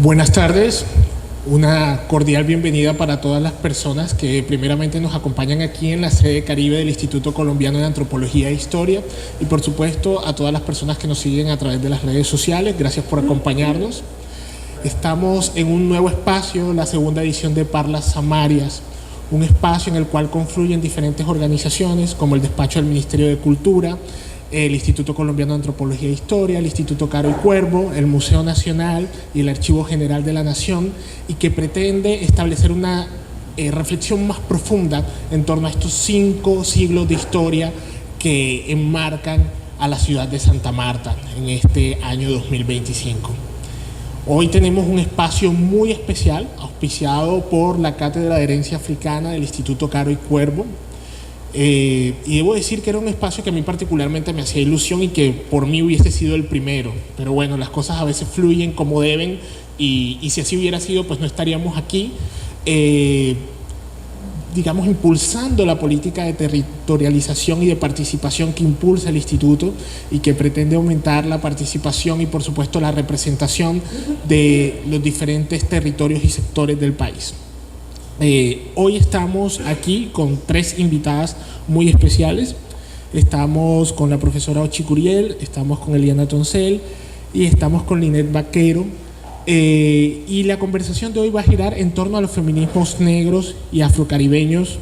Buenas tardes, una cordial bienvenida para todas las personas que primeramente nos acompañan aquí en la sede Caribe del Instituto Colombiano de Antropología e Historia y por supuesto a todas las personas que nos siguen a través de las redes sociales. Gracias por acompañarnos. Estamos en un nuevo espacio, la segunda edición de Parlas Samarias, un espacio en el cual confluyen diferentes organizaciones como el Despacho del Ministerio de Cultura, el Instituto Colombiano de Antropología e Historia, el Instituto Caro y Cuervo, el Museo Nacional y el Archivo General de la Nación, y que pretende establecer una reflexión más profunda en torno a estos 5 siglos de historia que enmarcan a la ciudad de Santa Marta en este año 2025. Hoy tenemos un espacio muy especial, auspiciado por la Cátedra de Herencia Africana del Instituto Caro y Cuervo. Y debo decir que era un espacio que a mí particularmente me hacía ilusión y que por mí hubiese sido el primero. Pero bueno, las cosas a veces fluyen como deben y si así hubiera sido, pues no estaríamos aquí, digamos, impulsando la política de territorialización y de participación que impulsa el Instituto y que pretende aumentar la participación y, por supuesto, la representación de los diferentes territorios y sectores del país. Hoy estamos aquí con 3 invitadas muy especiales. Estamos con la profesora Ochi Curiel, estamos con Eliana Toncel y estamos con Linet Vaquero. Y la conversación de hoy va a girar en torno a los feminismos negros y afrocaribeños,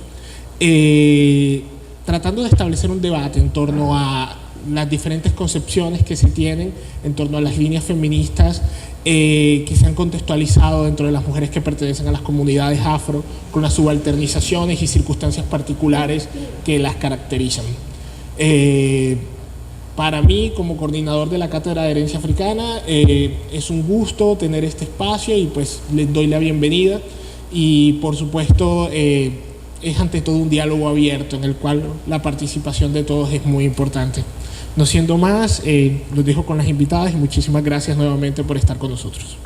tratando de establecer un debate en torno a las diferentes concepciones que se tienen en torno a las líneas feministas que se han contextualizado dentro de las mujeres que pertenecen a las comunidades afro, con las subalternizaciones y circunstancias particulares que las caracterizan. Para mí, como coordinador de la Cátedra de Herencia Africana, es un gusto tener este espacio y pues les doy la bienvenida y por supuesto es ante todo un diálogo abierto en el cual la participación de todos es muy importante. No siendo más, los dejo con las invitadas y muchísimas gracias nuevamente por estar con nosotros.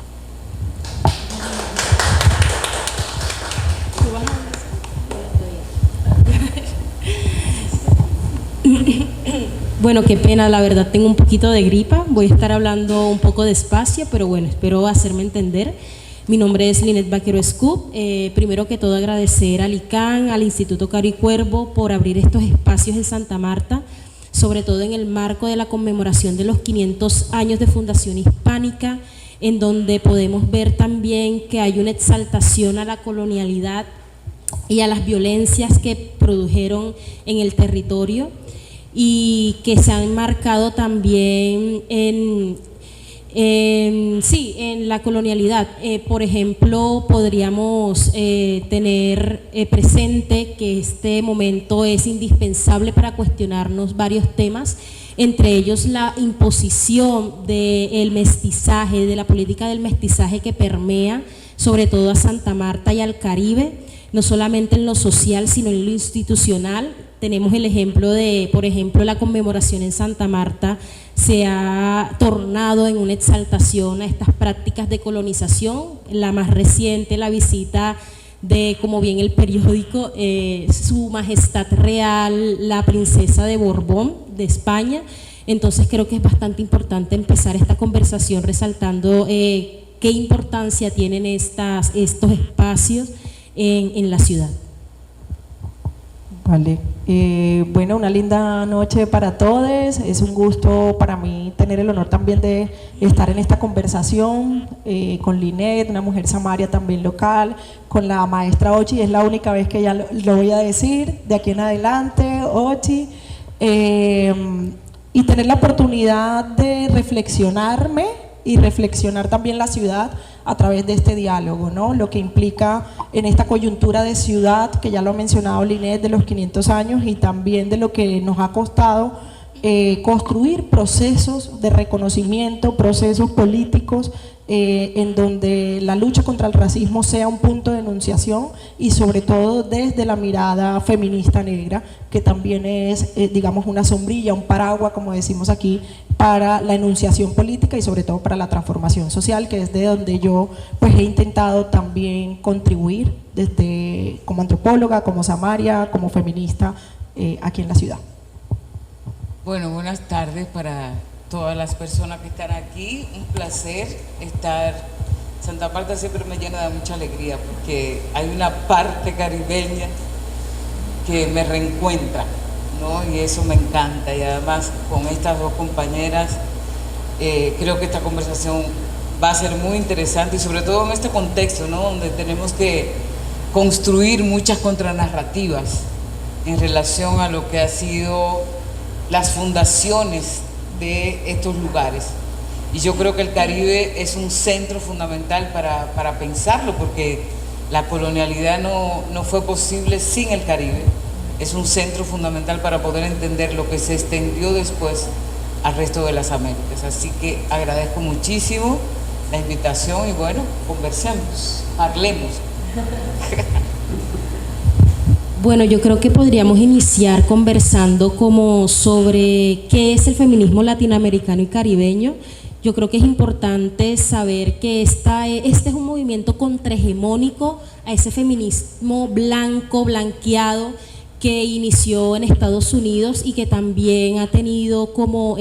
Bueno, qué pena, la verdad tengo un poquito de gripa, voy a estar hablando un poco despacio, pero bueno, espero hacerme entender. Mi nombre es Linet Vaquero Scoop. Primero que todo agradecer al ICANN, al Instituto Caro y Cuervo por abrir estos espacios en Santa Marta, sobre todo en el marco de la conmemoración de los 500 años de Fundación Hispánica, en donde podemos ver también que hay una exaltación a la colonialidad y a las violencias que produjeron en el territorio y que se han marcado también en la colonialidad. Por ejemplo, podríamos tener presente que este momento es indispensable para cuestionarnos varios temas, entre ellos la imposición del mestizaje, de la política del mestizaje que permea sobre todo a Santa Marta y al Caribe, no solamente en lo social, sino en lo institucional. Tenemos el ejemplo de, por ejemplo, la conmemoración en Santa Marta se ha tornado en una exaltación a estas prácticas de colonización. La más reciente, la visita de, como bien el periódico, Su Majestad Real, la princesa de Borbón de España. Entonces creo que es bastante importante empezar esta conversación resaltando qué importancia tienen estos espacios en la ciudad. Vale, bueno, una linda noche para todos. Es un gusto para mí tener el honor también de estar en esta conversación con Linet, una mujer samaria también local, con la maestra Ochi. Es la única vez que ya lo voy a decir de aquí en adelante, Ochi, y tener la oportunidad de reflexionarme y reflexionar también la ciudad a través de este diálogo, ¿no? Lo que implica en esta coyuntura de ciudad, que ya lo ha mencionado Linet, de los 500 años, y también de lo que nos ha costado construir procesos de reconocimiento, procesos políticos, en donde la lucha contra el racismo sea un punto de enunciación y sobre todo desde la mirada feminista negra, que también es, digamos, una sombrilla, un paraguas, como decimos aquí, para la enunciación política y sobre todo para la transformación social, que es de donde yo pues he intentado también contribuir desde como antropóloga, como samaria, como feminista aquí en la ciudad. Bueno, buenas tardes para todas las personas que están aquí. Un placer estar Santa Marta siempre me llena de mucha alegría porque hay una parte caribeña que me reencuentra, ¿no? Y eso me encanta. Y además con estas dos compañeras creo que esta conversación va a ser muy interesante y sobre todo en este contexto, ¿no? Donde tenemos que construir muchas contranarrativas en relación a lo que ha sido las fundaciones de estos lugares. Y yo creo que el Caribe es un centro fundamental para pensarlo, porque la colonialidad no fue posible sin el Caribe. Es un centro fundamental para poder entender lo que se extendió después al resto de las Américas. Así que agradezco muchísimo la invitación y bueno, conversemos, hablemos. Bueno, yo creo que podríamos iniciar conversando como sobre qué es el feminismo latinoamericano y caribeño. Yo creo que es importante saber que este es un movimiento contrahegemónico a ese feminismo blanco, blanqueado, que inició en Estados Unidos y que también ha tenido como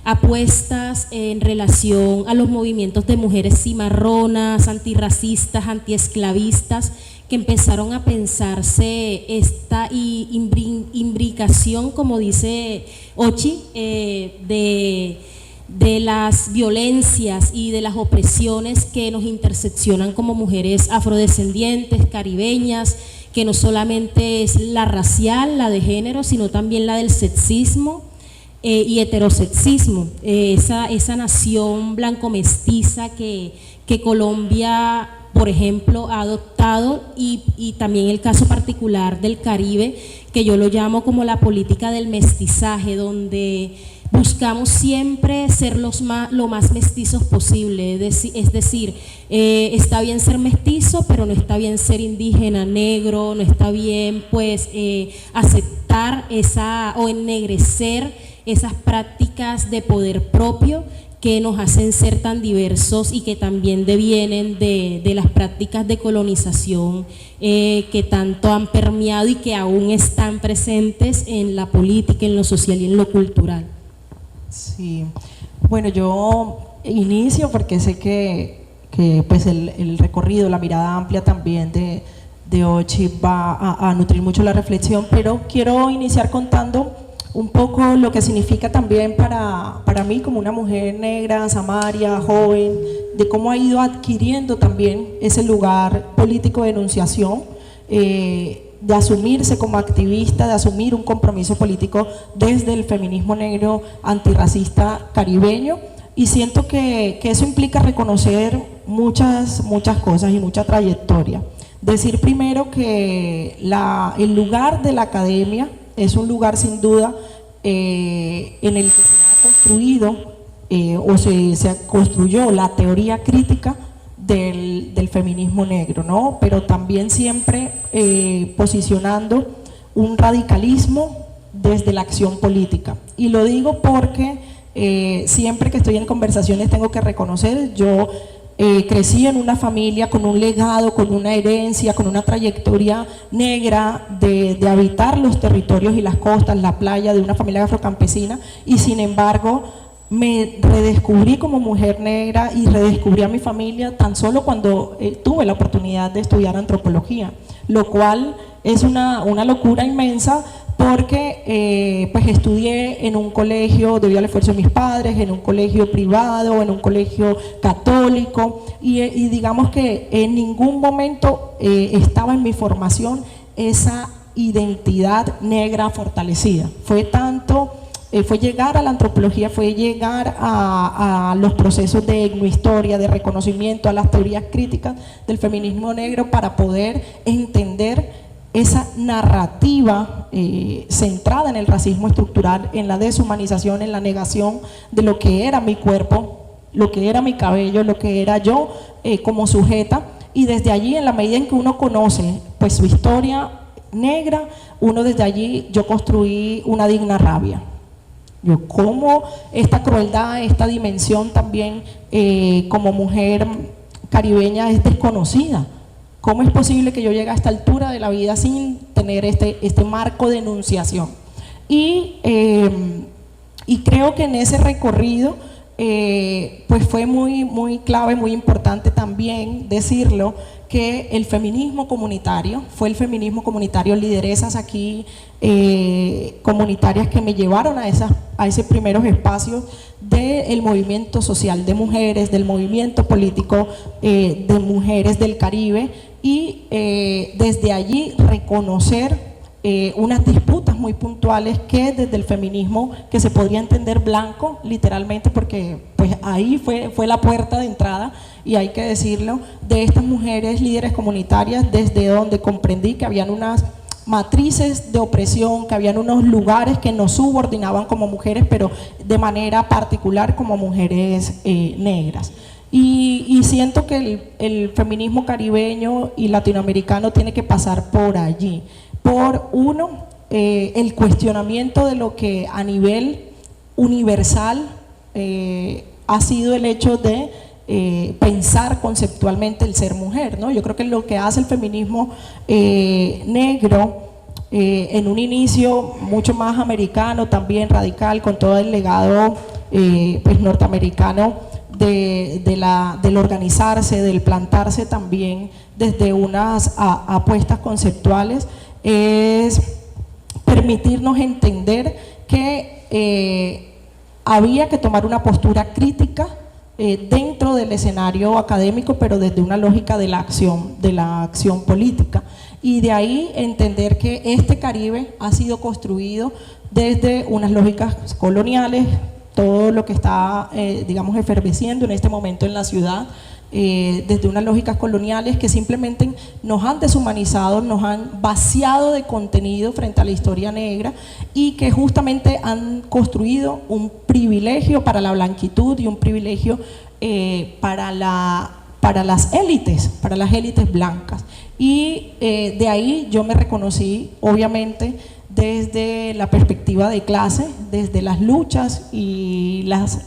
apuestas en relación a los movimientos de mujeres cimarronas, antirracistas, antiesclavistas, que empezaron a pensarse esta imbricación, como dice Ochi, de las violencias y de las opresiones que nos interseccionan como mujeres afrodescendientes, caribeñas, que no solamente es la racial, la de género, sino también la del sexismo y heterosexismo, esa nación blanco-mestiza que Colombia, por ejemplo, ha adoptado, y también el caso particular del Caribe, que yo lo llamo como la política del mestizaje, donde buscamos siempre ser lo más mestizos posible, es decir, está bien ser mestizo, pero no está bien ser indígena, negro, no está bien pues aceptar o ennegrecer esas prácticas de poder propio que nos hacen ser tan diversos y que también devienen de las prácticas de colonización que tanto han permeado y que aún están presentes en la política, en lo social y en lo cultural. Sí, bueno, yo inicio porque sé que pues el recorrido, la mirada amplia también de Ochi va a nutrir mucho la reflexión, pero quiero iniciar contando un poco lo que significa también para mí como una mujer negra, samaria, joven, de cómo ha ido adquiriendo también ese lugar político de enunciación, de asumirse como activista, de asumir un compromiso político desde el feminismo negro antirracista caribeño, y siento que eso implica reconocer muchas cosas y mucha trayectoria. Decir primero que el lugar de la academia es un lugar sin duda en el que se ha construido o se construyó la teoría crítica del feminismo negro, ¿no? Pero también siempre posicionando un radicalismo desde la acción política. Y lo digo porque siempre que estoy en conversaciones tengo que reconocer, yo crecí en una familia con un legado, con una herencia, con una trayectoria negra de habitar los territorios y las costas, la playa, de una familia afrocampesina, y sin embargo me redescubrí como mujer negra y redescubrí a mi familia tan solo cuando tuve la oportunidad de estudiar antropología, lo cual es una locura inmensa, porque pues estudié en un colegio debido al esfuerzo de mis padres, en un colegio privado, en un colegio católico, y digamos que en ningún momento estaba en mi formación esa identidad negra fortalecida. Fue llegar a la antropología, fue llegar a los procesos de etnohistoria, de reconocimiento, a las teorías críticas del feminismo negro, para poder entender esa narrativa centrada en el racismo estructural, en la deshumanización, en la negación de lo que era mi cuerpo, lo que era mi cabello, lo que era yo como sujeta. Y desde allí, en la medida en que uno conoce pues su historia negra, uno desde allí, yo construí una digna rabia. Yo, cómo esta crueldad, esta dimensión también como mujer caribeña es desconocida. ¿Cómo es posible que yo llegue a esta altura de la vida sin tener este marco de enunciación? Y creo que en ese recorrido pues fue muy clave, muy importante también decirlo, que el feminismo comunitario, fue el feminismo comunitario, lideresas aquí comunitarias que me llevaron a esos primeros espacios del movimiento social de mujeres, del movimiento político de mujeres del Caribe, y desde allí reconocer unas disputas muy puntuales que desde el feminismo, que se podría entender blanco literalmente, porque pues ahí fue la puerta de entrada, y hay que decirlo, de estas mujeres líderes comunitarias, desde donde comprendí que habían unas matrices de opresión, que habían unos lugares que nos subordinaban como mujeres, pero de manera particular como mujeres negras. Y siento que el feminismo caribeño y latinoamericano tiene que pasar por allí, por uno, el cuestionamiento de lo que a nivel universal ha sido el hecho de pensar conceptualmente el ser mujer, ¿no? Yo creo que lo que hace el feminismo negro en un inicio mucho más americano, también radical, con todo el legado pues norteamericano del organizarse, del plantarse también desde unas apuestas conceptuales, es permitirnos entender que había que tomar una postura crítica dentro del escenario académico, pero desde una lógica de la acción política, y de ahí entender que este Caribe ha sido construido desde unas lógicas coloniales, todo lo que está digamos efervesciendo en este momento en la ciudad, desde unas lógicas coloniales que simplemente nos han deshumanizado, nos han vaciado de contenido frente a la historia negra, y que justamente han construido un privilegio para la blanquitud y un privilegio para las élites blancas. Y de ahí yo me reconocí, obviamente, desde la perspectiva de clase, desde las luchas y las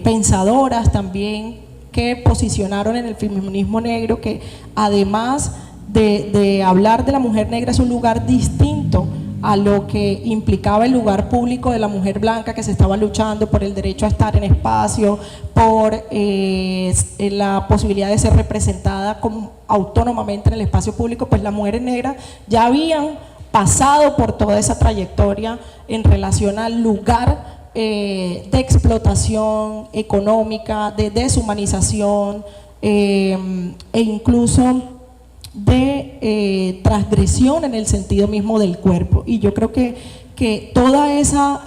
pensadoras también que posicionaron en el feminismo negro, que además de hablar de la mujer negra, es un lugar distinto a lo que implicaba el lugar público de la mujer blanca, que se estaba luchando por el derecho a estar en espacio, por la posibilidad de ser representada autónomamente en el espacio público. Pues las mujeres negras ya habían pasado por toda esa trayectoria en relación al lugar de explotación económica, de deshumanización e incluso de transgresión en el sentido mismo del cuerpo. Y yo creo que toda esa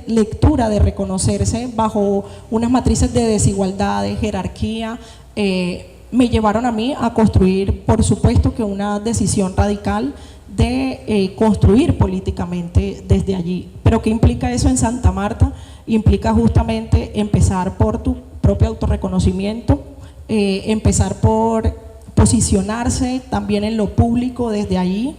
lectura de reconocerse bajo unas matrices de desigualdad, de jerarquía, me llevaron a mí a construir, por supuesto, que una decisión radical de construir políticamente desde allí. Pero ¿qué implica eso en Santa Marta? Implica justamente empezar por tu propio autorreconocimiento, empezar por posicionarse también en lo público desde allí,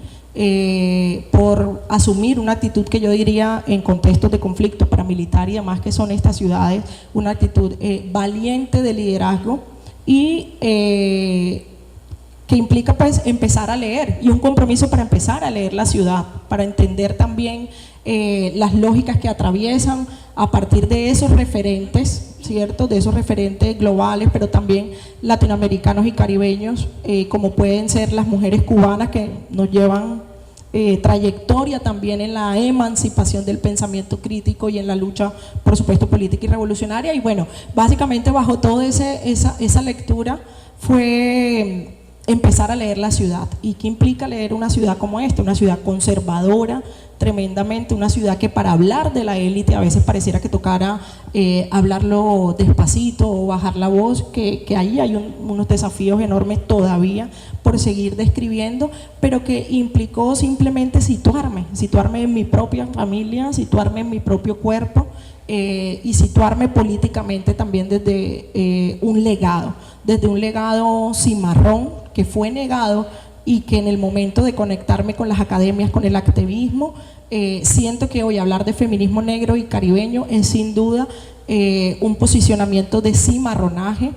por asumir una actitud que yo diría en contextos de conflicto paramilitar y demás que son estas ciudades, una actitud valiente de liderazgo, y que implica pues empezar a leer, y un compromiso para empezar a leer la ciudad, para entender también las lógicas que atraviesan a partir de esos referentes, ¿cierto? De esos referentes globales, pero también latinoamericanos y caribeños, como pueden ser las mujeres cubanas, que nos llevan trayectoria también en la emancipación del pensamiento crítico y en la lucha, por supuesto, política y revolucionaria. Y bueno, básicamente bajo toda esa lectura fue empezar a leer la ciudad. ¿Y qué implica leer una ciudad como esta? Una ciudad conservadora, tremendamente, una ciudad que para hablar de la élite a veces pareciera que tocara hablarlo despacito o bajar la voz, que ahí hay unos desafíos enormes todavía por seguir describiendo, pero que implicó simplemente situarme en mi propia familia, situarme en mi propio cuerpo, y situarme políticamente también desde un legado cimarrón que fue negado, y que en el momento de conectarme con las academias, con el activismo, siento que hoy hablar de feminismo negro y caribeño es sin duda un posicionamiento de cimarronaje,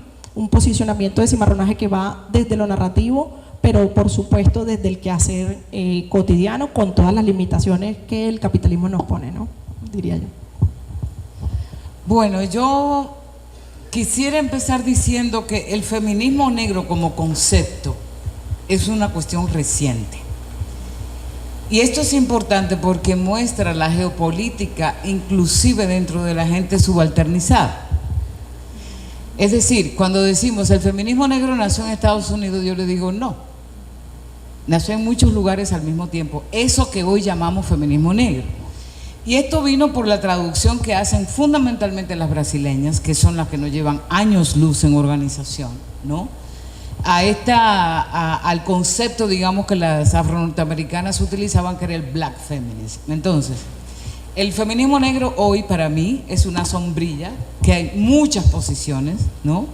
que va desde lo narrativo, pero por supuesto desde el quehacer cotidiano, con todas las limitaciones que el capitalismo nos pone, ¿no? Diría yo. Bueno, yo quisiera empezar diciendo que el feminismo negro como concepto es una cuestión reciente. Y esto es importante porque muestra la geopolítica inclusive dentro de la gente subalternizada. Es decir, cuando decimos el feminismo negro nació en Estados Unidos, yo le digo no. Nació en muchos lugares al mismo tiempo. Eso que hoy llamamos feminismo negro. Y esto vino por la traducción que hacen fundamentalmente las brasileñas, que son las que nos llevan años luz en organización, ¿no? Al concepto, digamos, que las afro-norteamericanas utilizaban, que era el black feminism. Entonces, el feminismo negro hoy para mí es una sombrilla, que hay muchas posiciones, ¿no?,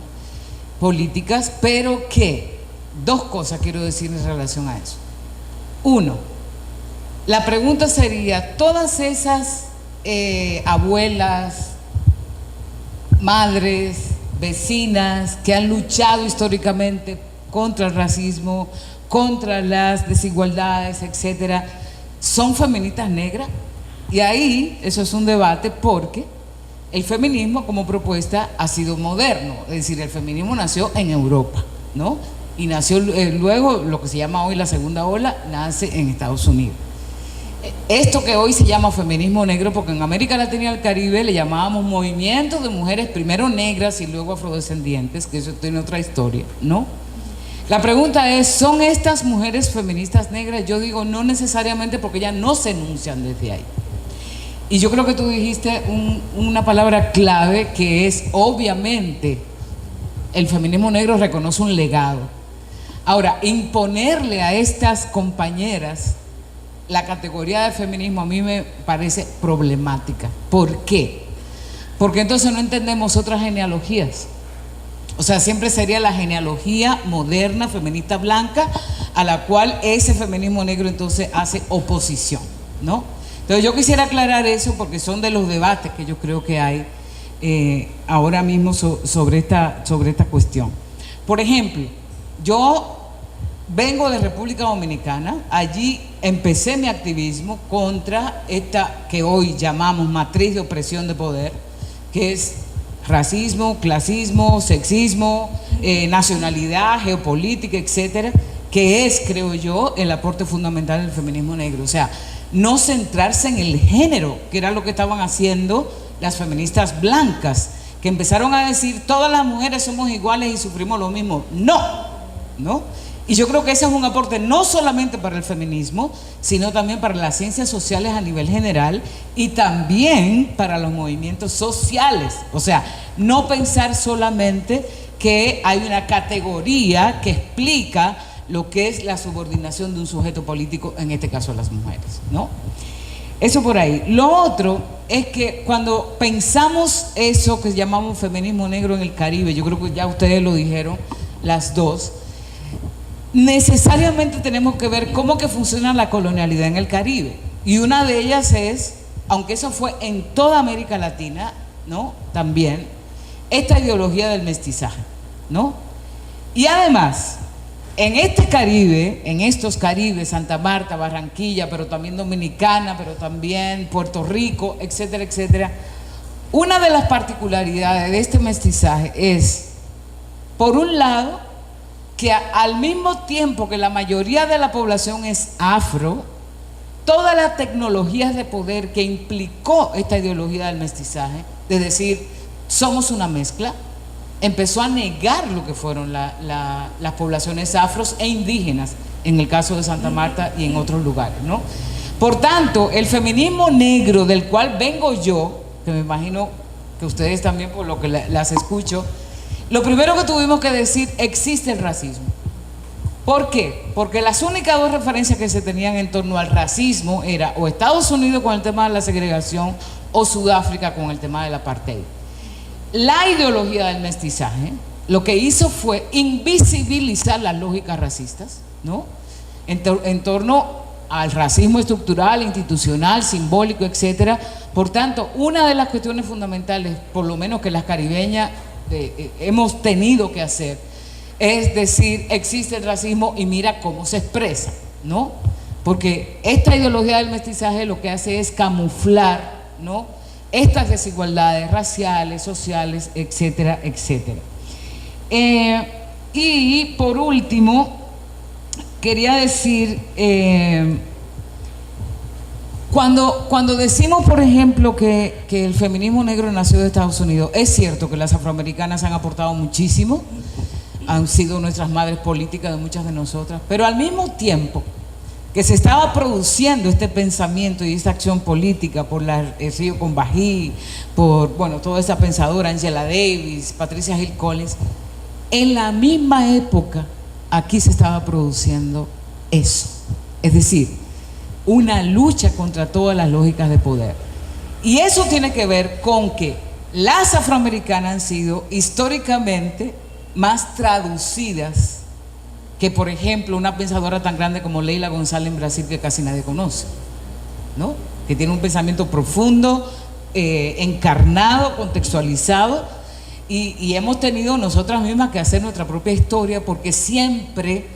políticas, pero que dos cosas quiero decir en relación a eso. Uno, la pregunta sería, todas esas abuelas, madres, vecinas que han luchado históricamente contra el racismo, contra las desigualdades, etcétera, ¿son feministas negras? Y ahí eso es un debate porque el feminismo como propuesta ha sido moderno, es decir, el feminismo nació en Europa, ¿no? Y nació luego, lo que se llama hoy la segunda ola, nace en Estados Unidos. Esto que hoy se llama feminismo negro, porque en América Latina y el Caribe le llamábamos movimiento de mujeres primero negras y luego afrodescendientes, que eso tiene otra historia, ¿no? La pregunta es, ¿son estas mujeres feministas negras? Yo digo no necesariamente, porque ellas no se enuncian desde ahí. Y yo creo que tú dijiste una palabra clave, que es obviamente el feminismo negro reconoce un legado. Ahora, imponerle a estas compañeras la categoría de feminismo a mí me parece problemática. ¿Por qué? Porque entonces no entendemos otras genealogías. O sea, siempre sería la genealogía moderna, feminista blanca, a la cual ese feminismo negro entonces hace oposición, ¿no? Entonces yo quisiera aclarar eso porque son de los debates que yo creo que hay ahora mismo sobre esta cuestión. Por ejemplo, yo vengo de República Dominicana, allí empecé mi activismo contra esta que hoy llamamos matriz de opresión de poder, que es racismo, clasismo, sexismo, nacionalidad, geopolítica, etcétera, que es, creo yo, el aporte fundamental del feminismo negro. O sea, no centrarse en el género, que era lo que estaban haciendo las feministas blancas, que empezaron a decir todas las mujeres somos iguales y sufrimos lo mismo. No, ¿no? Y yo creo que ese es un aporte no solamente para el feminismo, sino también para las ciencias sociales a nivel general y también para los movimientos sociales. O sea, no pensar solamente que hay una categoría que explica lo que es la subordinación de un sujeto político, en este caso las mujeres, ¿no? Eso por ahí. Lo otro es que cuando pensamos eso que llamamos feminismo negro en el Caribe, yo creo que ya ustedes lo dijeron las dos, necesariamente tenemos que ver cómo que funciona la colonialidad en el Caribe. Y una de ellas es, aunque eso fue en toda América Latina, ¿no?, también, esta ideología del mestizaje, ¿no? Y además, en este Caribe, en estos Caribes, Santa Marta, Barranquilla, pero también Dominicana, pero también Puerto Rico, etcétera, etcétera, una de las particularidades de este mestizaje es, por un lado, que al mismo tiempo que la mayoría de la población es afro, todas las tecnologías de poder que implicó esta ideología del mestizaje, de decir, somos una mezcla, empezó a negar lo que fueron las poblaciones afros e indígenas, en el caso de Santa Marta y en otros lugares, ¿no? Por tanto, el feminismo negro del cual vengo yo, que me imagino que ustedes también, por lo que las escucho, lo primero que tuvimos que decir, existe el racismo. ¿Por qué? Porque las únicas dos referencias que se tenían en torno al racismo era o Estados Unidos con el tema de la segregación o Sudáfrica con el tema del apartheid. La ideología del mestizaje lo que hizo fue invisibilizar las lógicas racistas, ¿no?, en torno al racismo estructural, institucional, simbólico, etcétera. Por tanto, una de las cuestiones fundamentales, por lo menos que las caribeñas hemos tenido que hacer, es decir, existe el racismo y mira cómo se expresa, ¿no? Porque esta ideología del mestizaje lo que hace es camuflar, ¿no?, estas desigualdades raciales, sociales, etcétera, etcétera. Y por último, quería decir, cuando decimos, por ejemplo, que el feminismo negro nació de Estados Unidos, es cierto que las afroamericanas han aportado muchísimo, han sido nuestras madres políticas de muchas de nosotras, pero al mismo tiempo que se estaba produciendo este pensamiento y esta acción política por el Río Combají, por, bueno, toda esa pensadora, Angela Davis, Patricia Hill Collins, en la misma época aquí se estaba produciendo eso, es decir, una lucha contra todas las lógicas de poder. Y eso tiene que ver con que las afroamericanas han sido históricamente más traducidas que, por ejemplo, una pensadora tan grande como Leila González en Brasil, que casi nadie conoce, ¿no? Que tiene un pensamiento profundo, encarnado, contextualizado, y hemos tenido nosotras mismas que hacer nuestra propia historia, porque siempre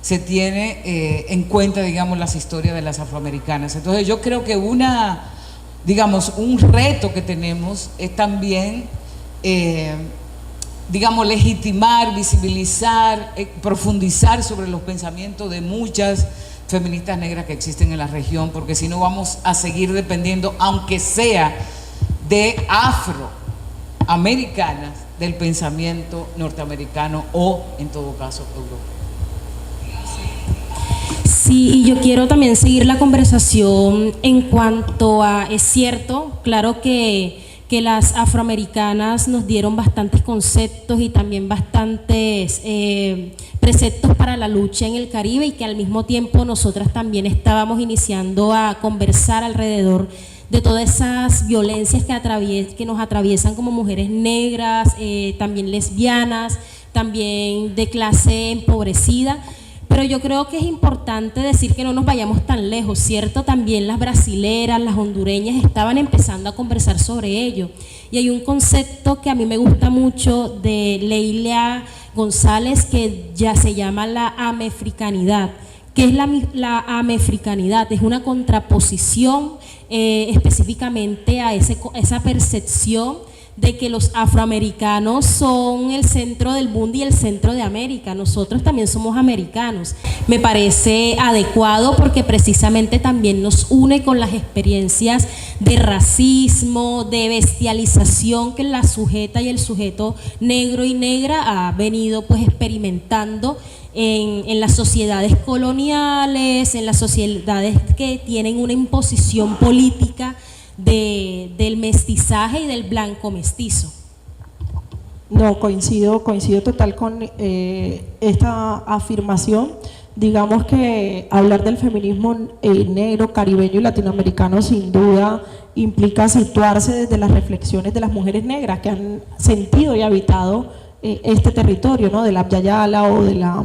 se tiene en cuenta, digamos, las historias de las afroamericanas. Entonces yo creo que digamos, un reto que tenemos es también digamos, legitimar, visibilizar, profundizar sobre los pensamientos de muchas feministas negras que existen en la región, porque si no vamos a seguir dependiendo, aunque sea de afroamericanas, del pensamiento norteamericano o, en todo caso, europeo. Sí, y yo quiero también seguir la conversación en cuanto a, es cierto, claro que las afroamericanas nos dieron bastantes conceptos y también bastantes preceptos para la lucha en el Caribe, y que al mismo tiempo nosotras también estábamos iniciando a conversar alrededor de todas esas violencias que nos atraviesan como mujeres negras, también lesbianas, también de clase empobrecida. Pero yo creo que es importante decir que no nos vayamos tan lejos, ¿cierto? También las brasileras, las hondureñas estaban empezando a conversar sobre ello. Y hay un concepto que a mí me gusta mucho de Leila González, que ya se llama la amefricanidad. ¿Qué es la amefricanidad? Es una contraposición específicamente a esa percepción de que los afroamericanos son el centro del mundo y el centro de América. Nosotros también somos americanos. Me parece adecuado porque precisamente también nos une con las experiencias de racismo, de bestialización que la sujeta y el sujeto negro y negra ha venido pues experimentando en las sociedades coloniales, en las sociedades que tienen una imposición política del mestizaje y del blanco mestizo. No, coincido total con esta afirmación. Digamos que hablar del feminismo negro, caribeño y latinoamericano sin duda implica situarse desde las reflexiones de las mujeres negras que han sentido y habitado este territorio, ¿no? De la Abya Yala o de la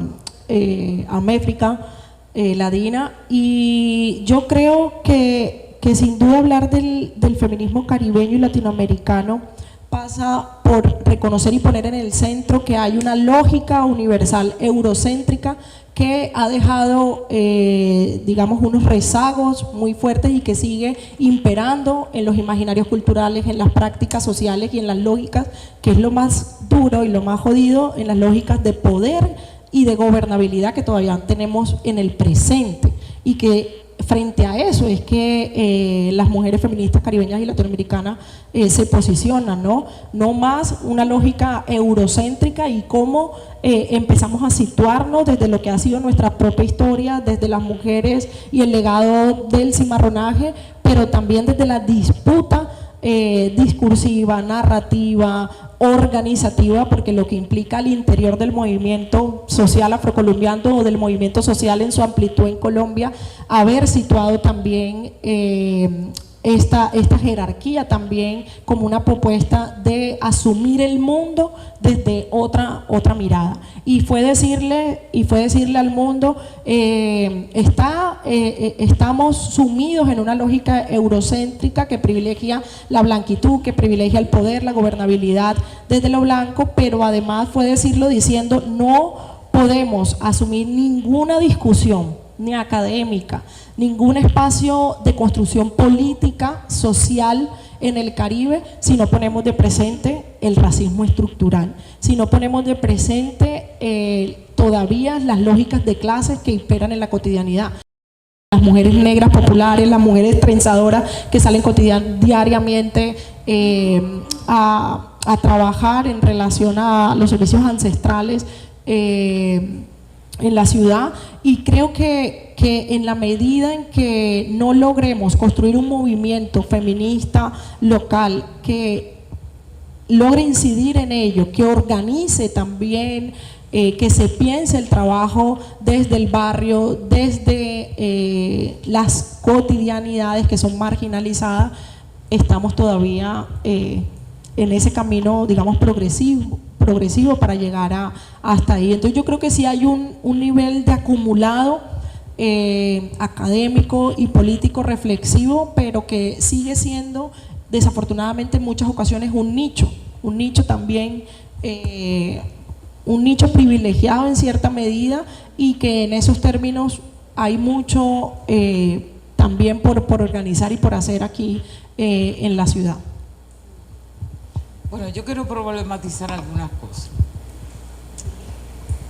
Améfrica ladina. Y yo creo que sin duda hablar del feminismo caribeño y latinoamericano pasa por reconocer y poner en el centro que hay una lógica universal eurocéntrica que ha dejado, digamos, unos rezagos muy fuertes y que sigue imperando en los imaginarios culturales, en las prácticas sociales y en las lógicas, que es lo más duro y lo más jodido, en las lógicas de poder y de gobernabilidad que todavía tenemos en el presente, y que frente a eso es que las mujeres feministas caribeñas y latinoamericanas se posicionan, ¿no? No más una lógica eurocéntrica, y cómo empezamos a situarnos desde lo que ha sido nuestra propia historia, desde las mujeres y el legado del cimarronaje, pero también desde la disputa discursiva, narrativa, organizativa, porque lo que implica al interior del movimiento social afrocolombiano o del movimiento social en su amplitud en Colombia, haber situado también esta jerarquía también como una propuesta de asumir el mundo desde otra mirada. Y fue decirle al mundo, estamos sumidos en una lógica eurocéntrica que privilegia la blanquitud, que privilegia el poder, la gobernabilidad desde lo blanco, pero además fue decirlo diciendo: no podemos asumir ninguna discusión ni académica, ningún espacio de construcción política, social en el Caribe si no ponemos de presente el racismo estructural, si no ponemos de presente todavía las lógicas de clases que imperan en la cotidianidad. Las mujeres negras populares, las mujeres trenzadoras que salen diariamente a trabajar en relación a los servicios ancestrales en la ciudad, y creo que en la medida en que no logremos construir un movimiento feminista local que logre incidir en ello, que organice también, que se piense el trabajo desde el barrio, desde las cotidianidades que son marginalizadas, estamos todavía en ese camino, digamos, progresivo para llegar hasta ahí. Entonces yo creo que sí hay un nivel de acumulado académico y político reflexivo, pero que sigue siendo desafortunadamente en muchas ocasiones un nicho también, un nicho privilegiado en cierta medida, y que en esos términos hay mucho también por organizar y por hacer aquí en la ciudad. Bueno, yo quiero problematizar algunas cosas.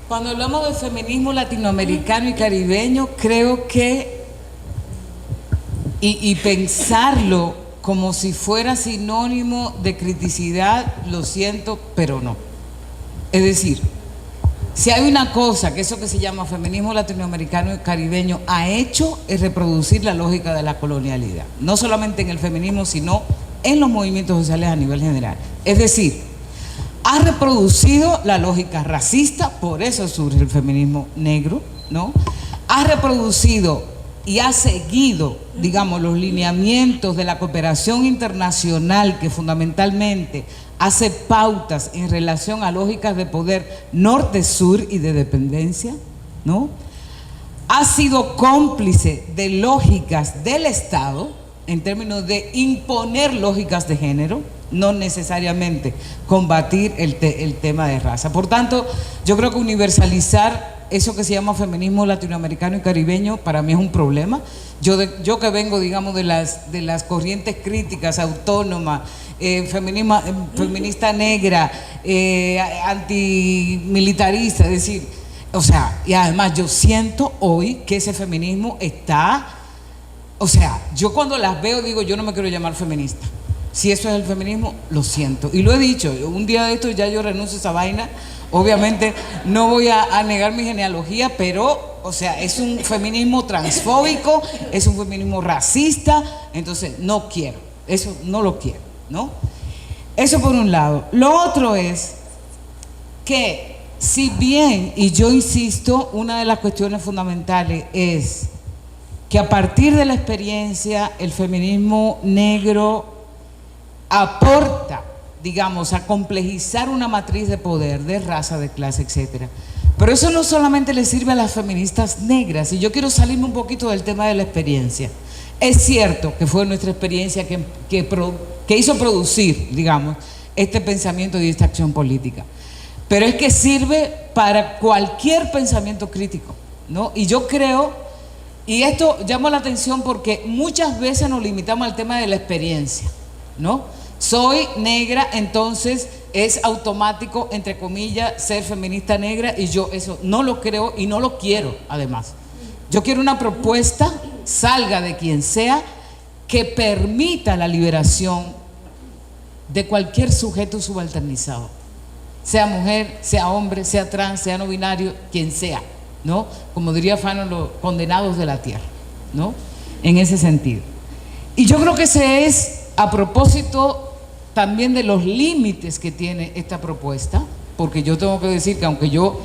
Cuando hablamos de feminismo latinoamericano y caribeño, creo que, y pensarlo como si fuera sinónimo de criticidad, lo siento, pero no. Es decir, si hay una cosa que eso que se llama feminismo latinoamericano y caribeño ha hecho, es reproducir la lógica de la colonialidad, no solamente en el feminismo, sino en los movimientos sociales a nivel general. Es decir, ha reproducido la lógica racista, por eso surge el feminismo negro, ¿no? Ha reproducido y ha seguido, digamos, los lineamientos de la cooperación internacional, que fundamentalmente hace pautas en relación a lógicas de poder norte-sur y de dependencia, ¿no? Ha sido cómplice de lógicas del Estado en términos de imponer lógicas de género, no necesariamente combatir el tema de raza. Por tanto, yo creo que universalizar eso que se llama feminismo latinoamericano y caribeño para mí es un problema. Yo que vengo, digamos, de las corrientes críticas, autónoma, feminista negra, antimilitarista, es decir, o sea, y además yo siento hoy que ese feminismo está, o sea, yo cuando las veo digo, yo no me quiero llamar feminista. Si eso es el feminismo, lo siento. Y lo he dicho, un día de esto ya yo renuncio a esa vaina. Obviamente no voy a negar mi genealogía, pero, o sea, es un feminismo transfóbico, es un feminismo racista, entonces no quiero, eso no lo quiero, ¿no? Eso por un lado. Lo otro es que, si bien, y yo insisto, una de las cuestiones fundamentales es que a partir de la experiencia el feminismo negro aporta, digamos, a complejizar una matriz de poder, de raza, de clase, etcétera. Pero eso no solamente le sirve a las feministas negras, y yo quiero salirme un poquito del tema de la experiencia. Es cierto que fue nuestra experiencia que hizo producir, digamos, este pensamiento y esta acción política. Pero es que sirve para cualquier pensamiento crítico, ¿no? Y yo creo, y esto llama la atención porque muchas veces nos limitamos al tema de la experiencia, ¿no? Soy negra, entonces es automático, entre comillas, ser feminista negra, y yo eso no lo creo y no lo quiero, además. Yo quiero una propuesta, salga de quien sea, que permita la liberación de cualquier sujeto subalternizado, sea mujer, sea hombre, sea trans, sea no binario, quien sea, ¿no? Como diría Fanon, los condenados de la tierra, ¿no? En ese sentido. Y yo creo que ese es, a propósito también de los límites que tiene esta propuesta, porque yo tengo que decir que aunque yo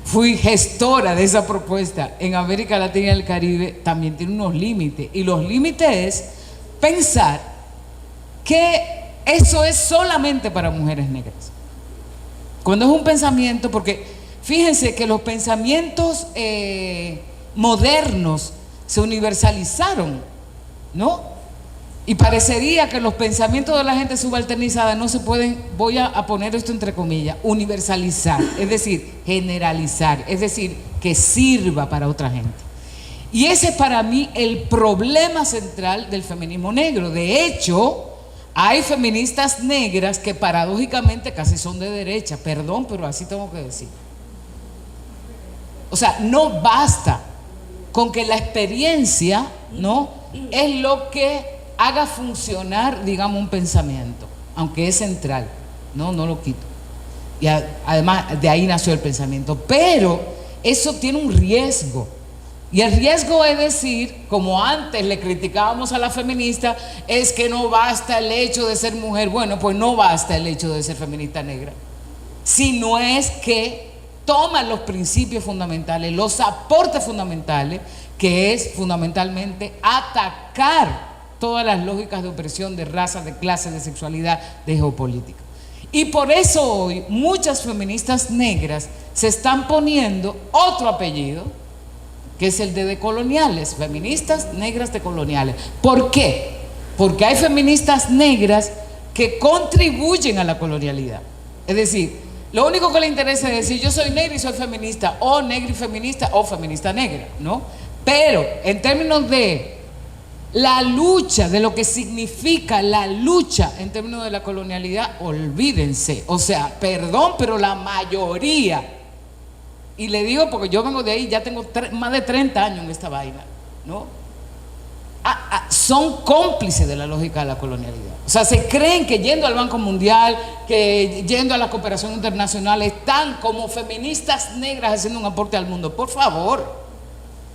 fui gestora de esa propuesta en América Latina y el Caribe, también tiene unos límites, y los límites es pensar que eso es solamente para mujeres negras. Cuando es un pensamiento, porque fíjense que los pensamientos modernos se universalizaron, ¿no? Y parecería que los pensamientos de la gente subalternizada no se pueden, voy a poner esto entre comillas, universalizar, es decir, generalizar, es decir, que sirva para otra gente. Y ese es para mí el problema central del feminismo negro. De hecho, hay feministas negras que paradójicamente casi son de derecha, perdón, pero así tengo que decir. O sea, no basta con que la experiencia, ¿no?, es lo que haga funcionar, digamos, un pensamiento, aunque es central, no lo quito. Y además de ahí nació el pensamiento, pero eso tiene un riesgo. Y el riesgo es decir, como antes le criticábamos a la feminista, es que no basta el hecho de ser mujer. Bueno, pues no basta el hecho de ser feminista negra, sino es que toma los principios fundamentales, los aportes fundamentales, que es fundamentalmente atacar todas las lógicas de opresión, de raza, de clase, de sexualidad, de geopolítica. Y por eso hoy muchas feministas negras se están poniendo otro apellido, que es el de decoloniales, feministas negras decoloniales. ¿Por qué? Porque hay feministas negras que contribuyen a la colonialidad. Es decir, lo único que le interesa es decir, yo soy negra y soy feminista, o negra y feminista, o feminista negra, ¿no? Pero en términos de la lucha, de lo que significa la lucha en términos de la colonialidad, olvídense. O sea, perdón, pero la mayoría, y le digo porque yo vengo de ahí, ya tengo más de 30 años en esta vaina, ¿no? Son cómplices de la lógica de la colonialidad. O sea, se creen que yendo al Banco Mundial, que yendo a la cooperación internacional, están como feministas negras haciendo un aporte al mundo. Por favor,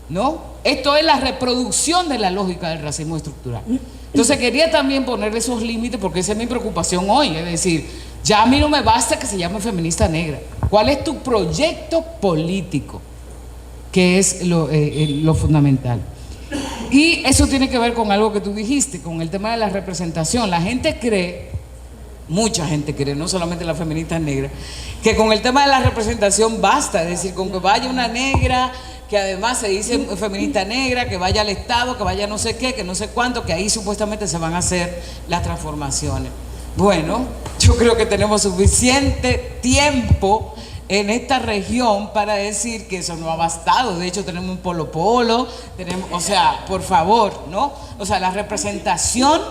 ¿no? Esto es la reproducción de la lógica del racismo estructural. Entonces quería también ponerle esos límites porque esa es mi preocupación hoy. Es decir, ya a mí no me basta que se llame feminista negra. ¿Cuál es tu proyecto político? Que es lo fundamental. Y eso tiene que ver con algo que tú dijiste, con el tema de la representación. La gente cree, mucha gente cree, no solamente las feministas negras, que con el tema de la representación basta. Es decir, con que vaya una negra, que además se dice feminista negra, que vaya al Estado, que vaya no sé qué, que no sé cuánto, que ahí supuestamente se van a hacer las transformaciones. Bueno, yo creo que tenemos suficiente tiempo en esta región para decir que eso no ha bastado. De hecho, tenemos un polo, tenemos, o sea, por favor, ¿no? O sea, la representación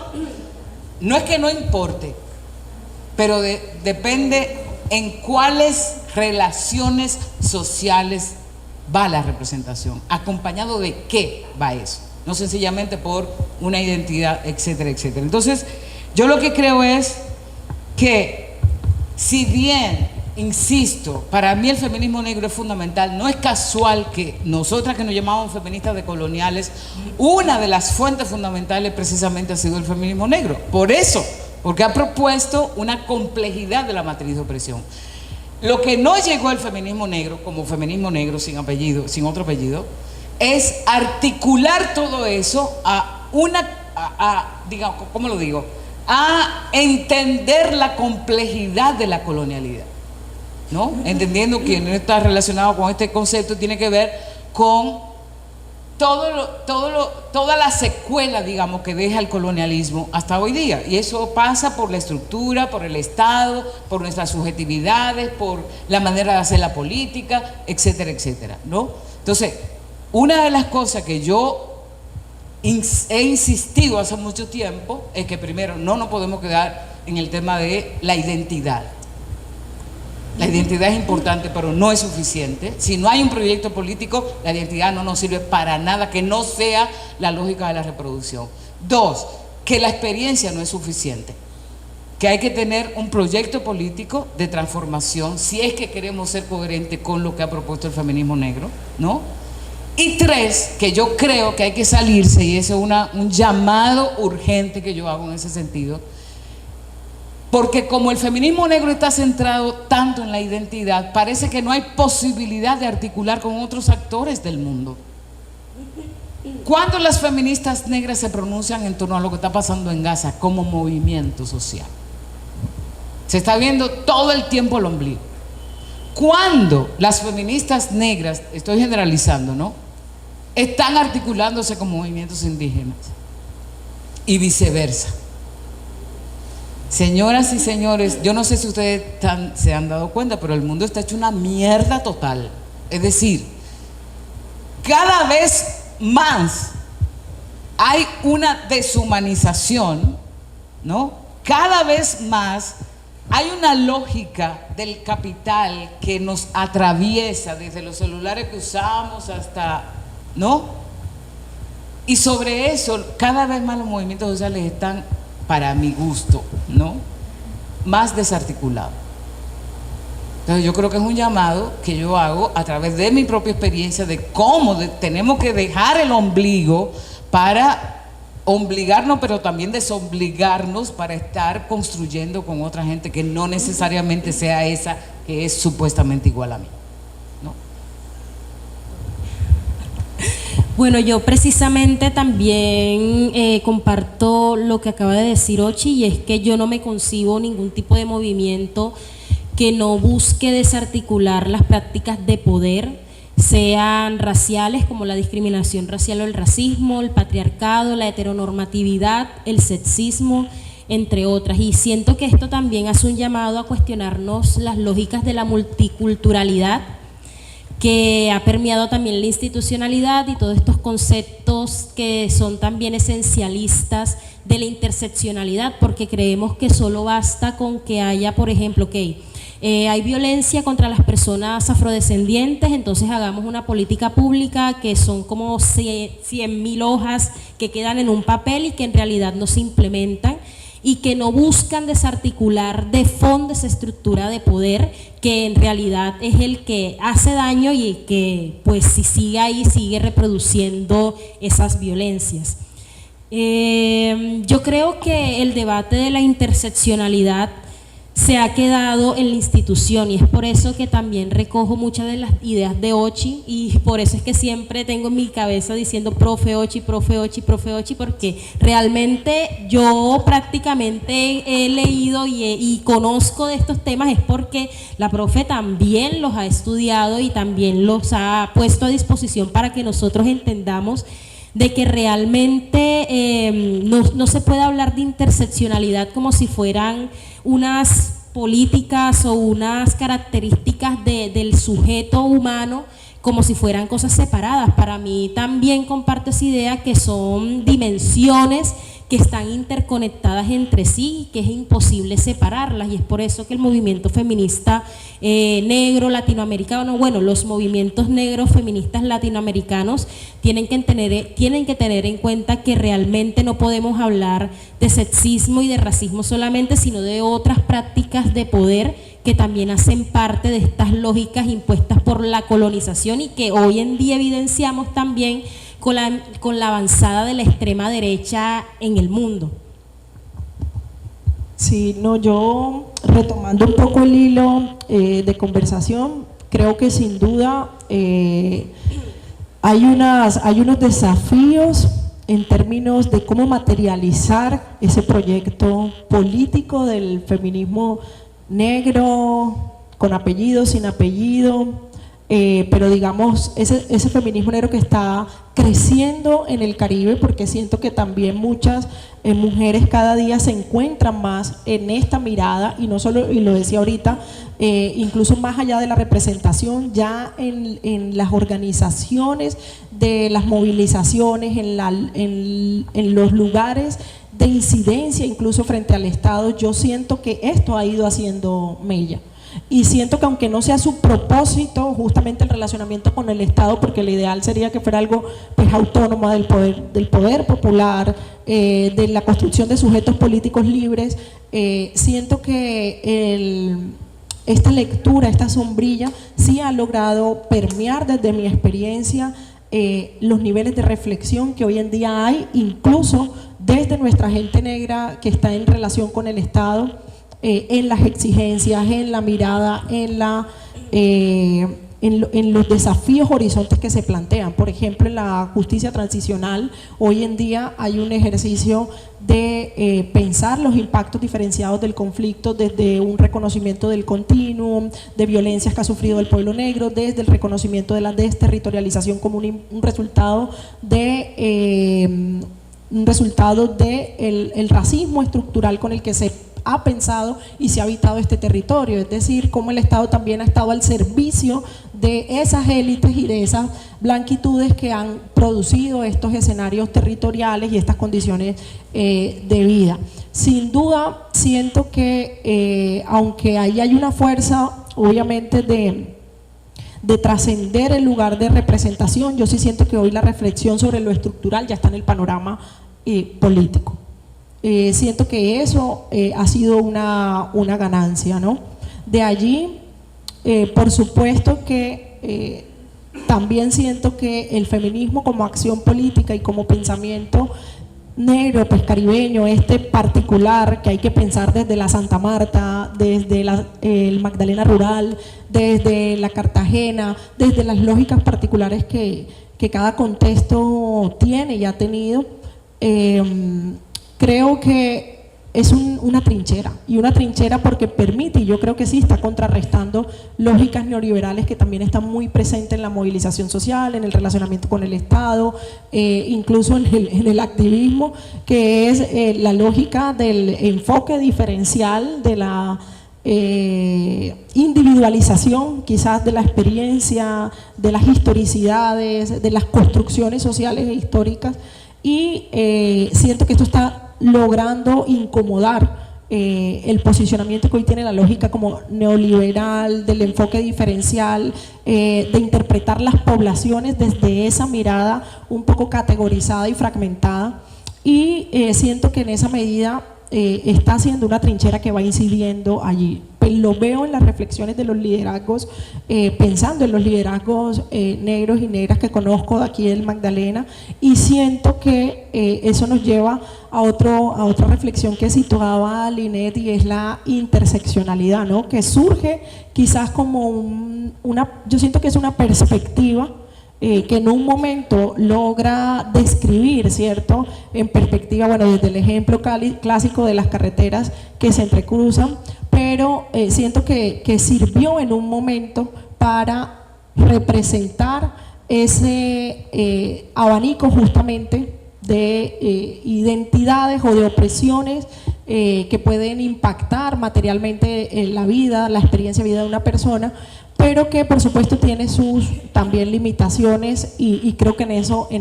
no es que no importe, pero depende en cuáles relaciones sociales va la representación, acompañado de qué va eso, no sencillamente por una identidad, etcétera, etcétera. Entonces, yo lo que creo es que, si bien, insisto, para mí el feminismo negro es fundamental, no es casual que nosotras que nos llamamos feministas decoloniales, una de las fuentes fundamentales precisamente ha sido el feminismo negro. Por eso, porque ha propuesto una complejidad de la matriz de opresión. Lo que no llegó al feminismo negro, como feminismo negro sin apellido, sin otro apellido, es articular todo eso digamos, ¿cómo lo digo? A entender la complejidad de la colonialidad, ¿no? Entendiendo que no está relacionado con este concepto, tiene que ver con toda la secuela, digamos, que deja el colonialismo hasta hoy día. Y eso pasa por la estructura, por el Estado, por nuestras subjetividades, por la manera de hacer la política, etcétera, etcétera, ¿no? Entonces, una de las cosas que yo he insistido hace mucho tiempo es que primero no nos podemos quedar en el tema de la identidad. La identidad es importante, pero no es suficiente. Si no hay un proyecto político, la identidad no nos sirve para nada que no sea la lógica de la reproducción. Dos, que la experiencia no es suficiente, que hay que tener un proyecto político de transformación si es que queremos ser coherentes con lo que ha propuesto el feminismo negro, ¿no? Y tres, que yo creo que hay que salirse, y ese es un llamado urgente que yo hago en ese sentido, porque como el feminismo negro está centrado tanto en la identidad, parece que no hay posibilidad de articular con otros actores del mundo. ¿Cuándo las feministas negras se pronuncian en torno a lo que está pasando en Gaza como movimiento social? Se está viendo todo el tiempo el ombligo. ¿Cuándo las feministas negras, estoy generalizando, ¿no?, están articulándose con movimientos indígenas? Y viceversa. Señoras y señores, yo no sé si ustedes se han dado cuenta, pero el mundo está hecho una mierda total. Es decir, cada vez más hay una deshumanización, ¿no? Cada vez más hay una lógica del capital que nos atraviesa desde los celulares que usamos hasta, ¿no? Y sobre eso, cada vez más los movimientos sociales están, para mi gusto, ¿no?, más desarticulados. Entonces yo creo que es un llamado que yo hago a través de mi propia experiencia de cómo tenemos que dejar el ombligo para obligarnos, pero también desobligarnos para estar construyendo con otra gente que no necesariamente sea esa que es supuestamente igual a mí, ¿no? Bueno, yo precisamente también comparto lo que acaba de decir Ochi, y es que yo no me concibo ningún tipo de movimiento que no busque desarticular las prácticas de poder, sean raciales como la discriminación racial o el racismo, el patriarcado, la heteronormatividad, el sexismo, entre otras. Y siento que esto también hace un llamado a cuestionarnos las lógicas de la multiculturalidad que ha permeado también la institucionalidad y todos estos conceptos que son también esencialistas de la interseccionalidad, porque creemos que solo basta con que haya, por ejemplo, hay violencia contra las personas afrodescendientes, entonces hagamos una política pública que son como 100.000 hojas que quedan en un papel y que en realidad no se implementan y que no buscan desarticular de fondo esa estructura de poder que en realidad es el que hace daño y que pues si sigue ahí sigue reproduciendo esas violencias. Yo creo que el debate de la interseccionalidad se ha quedado en la institución y es por eso que también recojo muchas de las ideas de Ochi y por eso es que siempre tengo en mi cabeza diciendo profe Ochi, profe Ochi, profe Ochi, porque realmente yo prácticamente he leído y conozco de estos temas es porque la profe también los ha estudiado y también los ha puesto a disposición para que nosotros entendamos de que realmente no se puede hablar de interseccionalidad como si fueran unas políticas o unas características del sujeto humano como si fueran cosas separadas. Para mí también comparto esa idea que son dimensiones que están interconectadas entre sí y que es imposible separarlas, y es por eso que el movimiento feminista negro latinoamericano, bueno, los movimientos negros feministas latinoamericanos tienen que tener en cuenta que realmente no podemos hablar de sexismo y de racismo solamente, sino de otras prácticas de poder que también hacen parte de estas lógicas impuestas por la colonización y que hoy en día evidenciamos también con la avanzada de la extrema derecha en el mundo. Sí, no, yo retomando un poco el hilo de conversación, creo que sin duda hay unos desafíos en términos de cómo materializar ese proyecto político del feminismo negro, con apellido, sin apellido, pero digamos ese feminismo negro que está creciendo en el Caribe, porque siento que también muchas mujeres cada día se encuentran más en esta mirada, y no solo, y lo decía ahorita, incluso más allá de la representación, ya en las organizaciones de las movilizaciones, en los lugares de incidencia, incluso frente al Estado. Yo siento que esto ha ido haciendo mella. Y siento que aunque no sea su propósito justamente el relacionamiento con el Estado, porque lo ideal sería que fuera algo pues autónomo del poder popular, de la construcción de sujetos políticos libres, siento que esta lectura, esta sombrilla, sí ha logrado permear desde mi experiencia los niveles de reflexión que hoy en día hay, incluso desde nuestra gente negra que está en relación con el Estado, en las exigencias, en la mirada, en los desafíos, horizontes que se plantean. Por ejemplo, en la justicia transicional, hoy en día hay un ejercicio de pensar los impactos diferenciados del conflicto desde un reconocimiento del continuum de violencias que ha sufrido el pueblo negro, desde el reconocimiento de la desterritorialización como un resultado de el racismo estructural con el que se ha pensado y se ha habitado este territorio, es decir, cómo el Estado también ha estado al servicio de esas élites y de esas blanquitudes que han producido estos escenarios territoriales y estas condiciones de vida. Sin duda, siento que aunque ahí hay una fuerza, obviamente, de trascender el lugar de representación, yo sí siento que hoy la reflexión sobre lo estructural ya está en el panorama político. Siento que eso ha sido una ganancia, ¿no? De allí, por supuesto que también siento que el feminismo como acción política y como pensamiento negro, pues caribeño, particular, que hay que pensar desde la Santa Marta, desde el Magdalena Rural, desde la Cartagena, desde las lógicas particulares que cada contexto tiene y ha tenido, creo que es una trinchera, y una trinchera porque permite, y yo creo que sí está contrarrestando lógicas neoliberales que también están muy presentes en la movilización social, en el relacionamiento con el Estado, incluso en el activismo, que es la lógica del enfoque diferencial, de la individualización quizás de la experiencia, de las historicidades, de las construcciones sociales e históricas, y siento que esto está logrando incomodar el posicionamiento que hoy tiene la lógica como neoliberal, del enfoque diferencial, de interpretar las poblaciones desde esa mirada un poco categorizada y fragmentada, y siento que en esa medida está haciendo una trinchera que va incidiendo allí. Pues lo veo en las reflexiones de los liderazgos, pensando en los liderazgos negros y negras que conozco de aquí del Magdalena, y siento que eso nos lleva a otra reflexión que situaba Linet, y es la interseccionalidad, ¿no? Que surge quizás como yo siento que es una perspectiva que en un momento logra describir, ¿cierto? En perspectiva, bueno, desde el ejemplo clásico de las carreteras que se entrecruzan, pero siento que sirvió en un momento para representar ese abanico justamente de identidades o de opresiones que pueden impactar materialmente en la vida, la experiencia de vida de una persona, pero que por supuesto tiene sus también limitaciones, y creo que en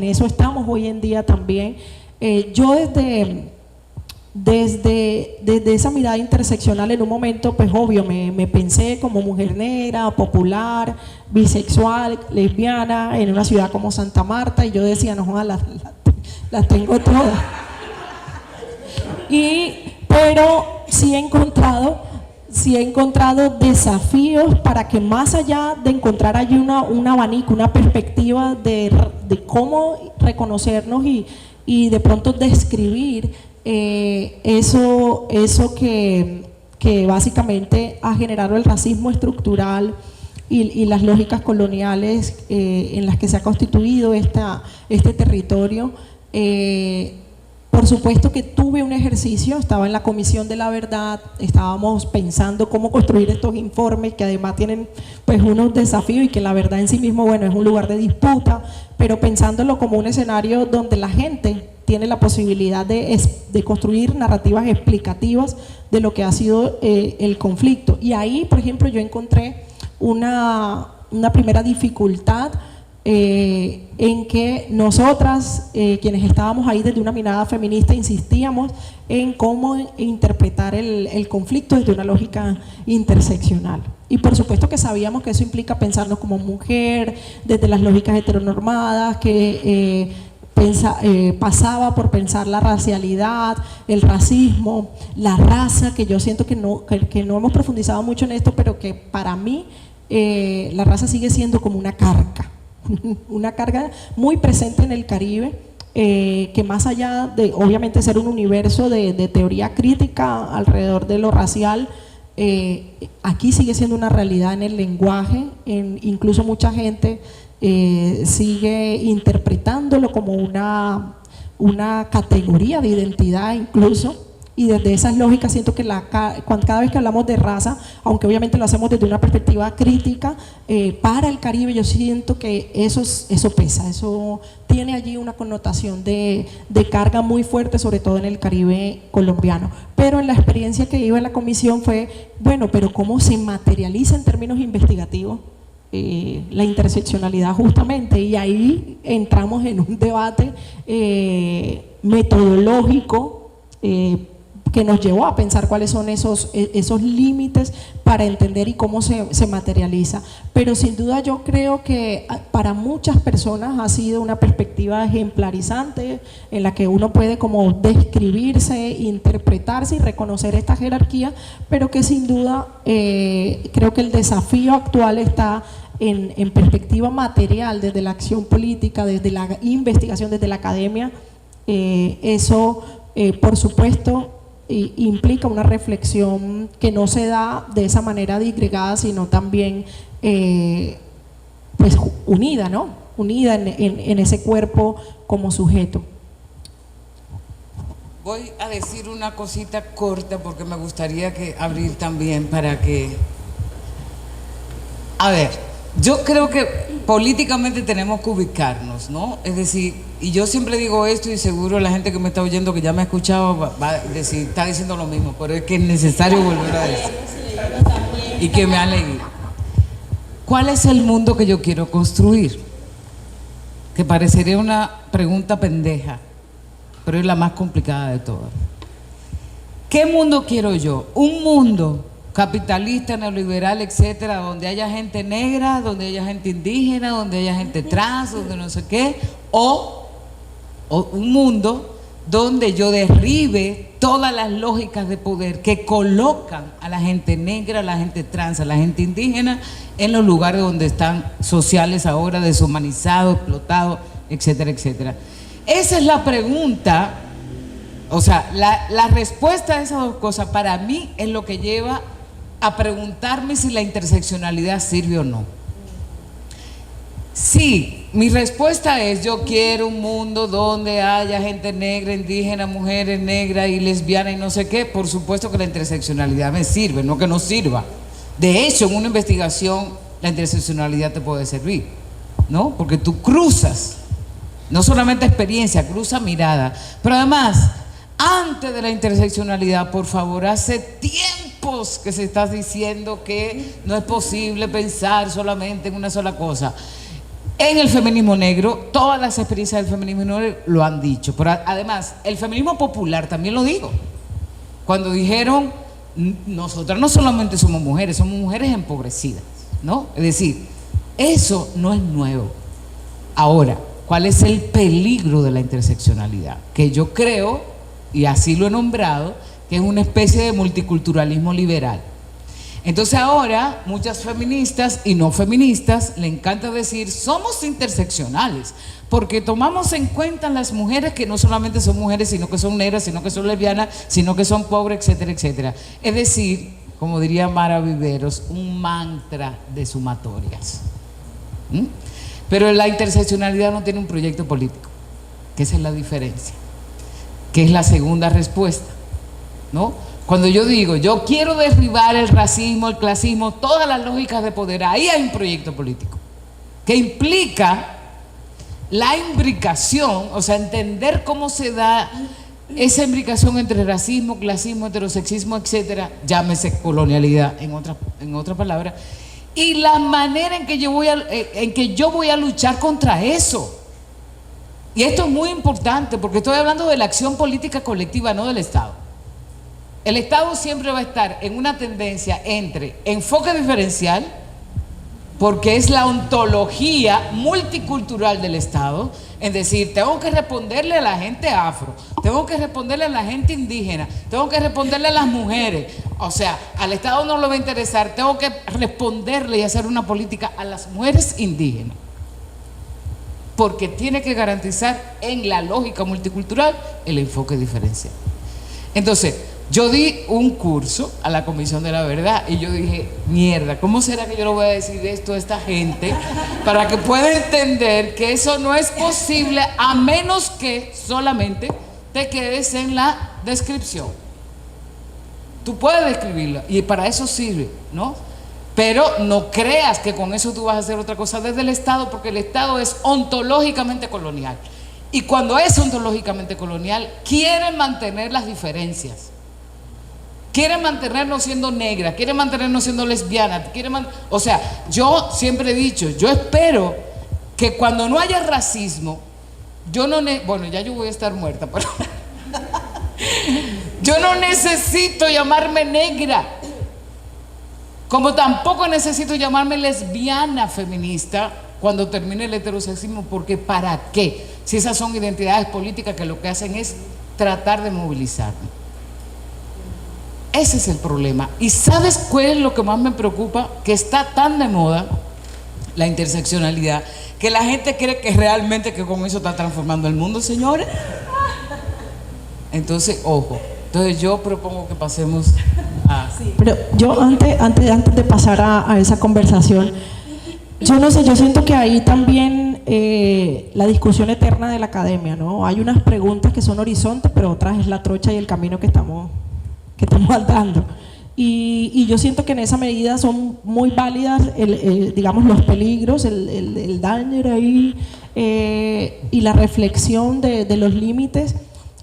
eso estamos hoy en día también. Yo desde esa mirada interseccional en un momento, pues obvio, me pensé como mujer negra, popular, bisexual, lesbiana, en una ciudad como Santa Marta, y yo decía, no, las tengo todas. Pero sí he encontrado desafíos para que, más allá de encontrar allí un abanico, una perspectiva de cómo reconocernos y de pronto describir eso que básicamente ha generado el racismo estructural y las lógicas coloniales en las que se ha constituido este territorio. Por supuesto que tuve un ejercicio, estaba en la Comisión de la Verdad, estábamos pensando cómo construir estos informes que además tienen pues unos desafíos, y que la verdad en sí mismo, bueno, es un lugar de disputa, pero pensándolo como un escenario donde la gente tiene la posibilidad de construir narrativas explicativas de lo que ha sido el conflicto. Y ahí, por ejemplo, yo encontré una primera dificultad en que nosotras, quienes estábamos ahí desde una mirada feminista, insistíamos en cómo interpretar el conflicto desde una lógica interseccional. Y por supuesto que sabíamos que eso implica pensarnos como mujer, desde las lógicas heteronormadas, que pasaba por pensar la racialidad, el racismo, la raza, que yo siento que no hemos profundizado mucho en esto, pero que para mí la raza sigue siendo como una carga muy presente en el Caribe, que más allá de obviamente ser un universo de teoría crítica alrededor de lo racial, aquí sigue siendo una realidad en el lenguaje, incluso mucha gente sigue interpretándolo como una categoría de identidad incluso. Y desde esas lógicas siento que cada vez que hablamos de raza, aunque obviamente lo hacemos desde una perspectiva crítica, para el Caribe yo siento que eso pesa, eso tiene allí una connotación de carga muy fuerte, sobre todo en el Caribe colombiano. Pero en la experiencia que iba en la comisión fue, bueno, pero ¿cómo se materializa en términos investigativos la interseccionalidad justamente, y ahí entramos en un debate metodológico que nos llevó a pensar cuáles son esos límites para entender y cómo se materializa. Pero sin duda yo creo que para muchas personas ha sido una perspectiva ejemplarizante en la que uno puede como describirse, interpretarse y reconocer esta jerarquía, pero que sin duda creo que el desafío actual está en perspectiva material, desde la acción política, desde la investigación, desde la academia. Eso, por supuesto, implica una reflexión que no se da de esa manera disgregada, sino también pues unida, ¿no? Unida en ese cuerpo como sujeto. Voy a decir una cosita corta porque me gustaría abrir también para que… A ver, yo creo que políticamente tenemos que ubicarnos, ¿no? Es decir, y yo siempre digo esto y seguro la gente que me está oyendo, que ya me ha escuchado, va a decir, está diciendo lo mismo, pero es que es necesario volver a decir. Y que me han leído. ¿Cuál es el mundo que yo quiero construir? Que parecería una pregunta pendeja, pero es la más complicada de todas. ¿Qué mundo quiero yo? Un mundo capitalista, neoliberal, etcétera, donde haya gente negra, donde haya gente indígena, donde haya gente trans, donde no sé qué, o un mundo donde yo derribe todas las lógicas de poder que colocan a la gente negra, a la gente trans, a la gente indígena en los lugares donde están sociales ahora, deshumanizados, explotados, etcétera, etcétera. Esa es la pregunta, o sea, la respuesta a esas dos cosas para mí es lo que lleva a preguntarme si la interseccionalidad sirve o no. Sí, mi respuesta es: yo quiero un mundo donde haya gente negra, indígena, mujeres negras y lesbianas y no sé qué. Por supuesto que la interseccionalidad me sirve, no que no sirva. De hecho, en una investigación la interseccionalidad te puede servir, ¿no? Porque tú cruzas, no solamente experiencia, cruza mirada. Pero además, antes de la interseccionalidad, por favor, hace tiempos que se está diciendo que no es posible pensar solamente en una sola cosa. En el feminismo negro, todas las experiencias del feminismo negro lo han dicho. Pero además, el feminismo popular también lo dijo. Cuando dijeron, nosotras no solamente somos mujeres empobrecidas, ¿no? Es decir, eso no es nuevo. Ahora, ¿cuál es el peligro de la interseccionalidad? Que yo creo, y así lo he nombrado, que es una especie de multiculturalismo liberal. Entonces ahora muchas feministas y no feministas le encanta decir somos interseccionales porque tomamos en cuenta las mujeres que no solamente son mujeres, sino que son negras, sino que son lesbianas, sino que son pobres, etcétera, etcétera. Es decir, como diría Mara Viveros, un mantra de sumatorias. Pero la interseccionalidad no tiene un proyecto político, que esa es la diferencia, que es la segunda respuesta, ¿no? Cuando yo digo, yo quiero derribar el racismo, el clasismo, todas las lógicas de poder, ahí hay un proyecto político que implica la imbricación, o sea, entender cómo se da esa imbricación entre racismo, clasismo, heterosexismo, etcétera, llámese colonialidad en otra palabra, y la manera en que yo voy a luchar contra eso. Y esto es muy importante porque estoy hablando de la acción política colectiva, no del Estado. El Estado siempre va a estar en una tendencia entre enfoque diferencial, porque es la ontología multicultural del Estado, es decir, tengo que responderle a la gente afro, tengo que responderle a la gente indígena, tengo que responderle a las mujeres, o sea, al Estado no le va a interesar, tengo que responderle y hacer una política a las mujeres indígenas, porque tiene que garantizar en la lógica multicultural el enfoque diferencial. Entonces, yo di un curso a la Comisión de la Verdad y yo dije, mierda, ¿cómo será que yo le voy a decir esto a esta gente para que pueda entender que eso no es posible a menos que solamente te quedes en la descripción? Tú puedes describirla y para eso sirve, ¿no? Pero no creas que con eso tú vas a hacer otra cosa desde el Estado, porque el Estado es ontológicamente colonial. Y cuando es ontológicamente colonial, quiere mantener las diferencias. quiere mantenernos siendo negras, quiere mantenernos siendo lesbianas, o sea, yo siempre he dicho, yo espero que cuando no haya racismo, bueno, ya yo voy a estar muerta, pero yo no necesito llamarme negra, como tampoco necesito llamarme lesbiana feminista cuando termine el heterosexismo, porque ¿para qué? Si esas son identidades políticas que lo que hacen es tratar de movilizarme. Ese es el problema. ¿Y sabes cuál es lo que más me preocupa? Que está tan de moda la interseccionalidad, que la gente cree que realmente que con eso está transformando el mundo, señores. Entonces, ojo. Entonces yo propongo que pasemos a... Pero yo antes de pasar a esa conversación, yo no sé, yo siento que ahí también la discusión eterna de la academia, ¿no? Hay unas preguntas que son horizontes, pero otras es la trocha y el camino que estamos andando. Y yo siento que en esa medida son muy válidas, digamos, los peligros, el daño ahí y la reflexión de los límites.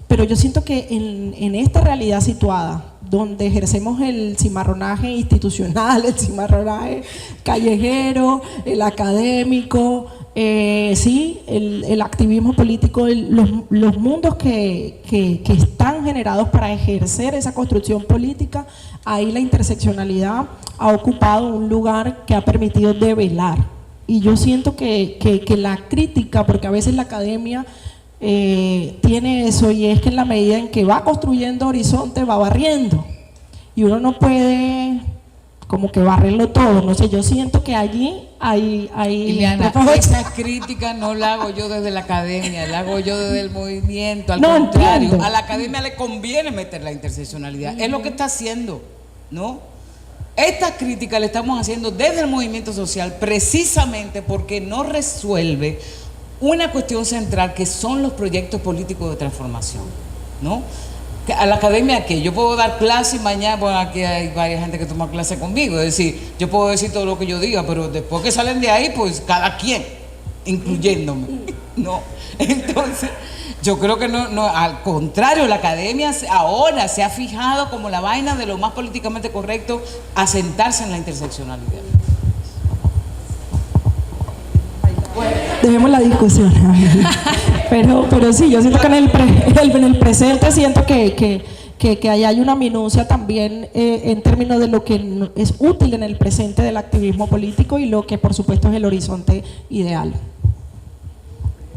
Pero yo siento que en esta realidad situada, donde ejercemos el cimarronaje institucional, el cimarronaje callejero, el académico, sí, el activismo político, los mundos que están generados para ejercer esa construcción política, ahí la interseccionalidad ha ocupado un lugar que ha permitido develar. Y yo siento que la crítica, porque a veces la academia tiene eso, y es que en la medida en que va construyendo horizonte va barriendo y uno no puede como que barrerlo todo, no sé, yo siento que allí hay Liliana, esa crítica no la hago yo desde la academia, la hago yo desde el movimiento, al no, contrario, entiendo. A la academia le conviene meter la interseccionalidad, es lo que está haciendo, ¿no? Esta crítica la estamos haciendo desde el movimiento social precisamente porque no resuelve una cuestión central que son los proyectos políticos de transformación, ¿no? A la academia, que yo puedo dar clase y mañana, bueno, aquí hay varias gente que toma clase conmigo, es decir, yo puedo decir todo lo que yo diga, pero después que salen de ahí, pues cada quien, incluyéndome, ¿no? Entonces, yo creo que no, al contrario, la academia ahora se ha fijado como la vaina de lo más políticamente correcto, asentarse en la interseccionalidad. Dejemos la discusión. Pero sí, yo siento que en el presente siento que ahí hay una minucia también en términos de lo que es útil en el presente del activismo político y lo que por supuesto es el horizonte ideal.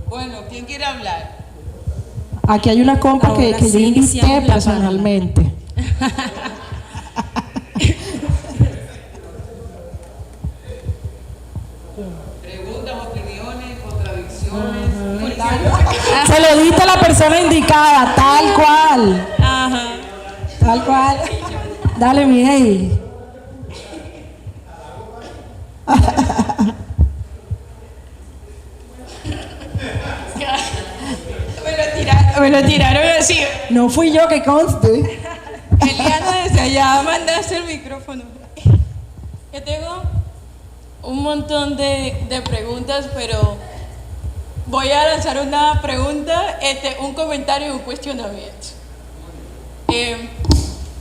Bueno, ¿quién quiere hablar? Aquí hay una compra que yo sí invité iniciamos la personalmente. Se lo diste a la persona indicada, tal cual. Ajá. Tal cual. Dale, Miguel. Me lo tiraron así. No fui yo, que conste. Eliana, desde allá mandaste el micrófono. Yo tengo un montón de preguntas, pero voy a lanzar una pregunta, un comentario y un cuestionamiento.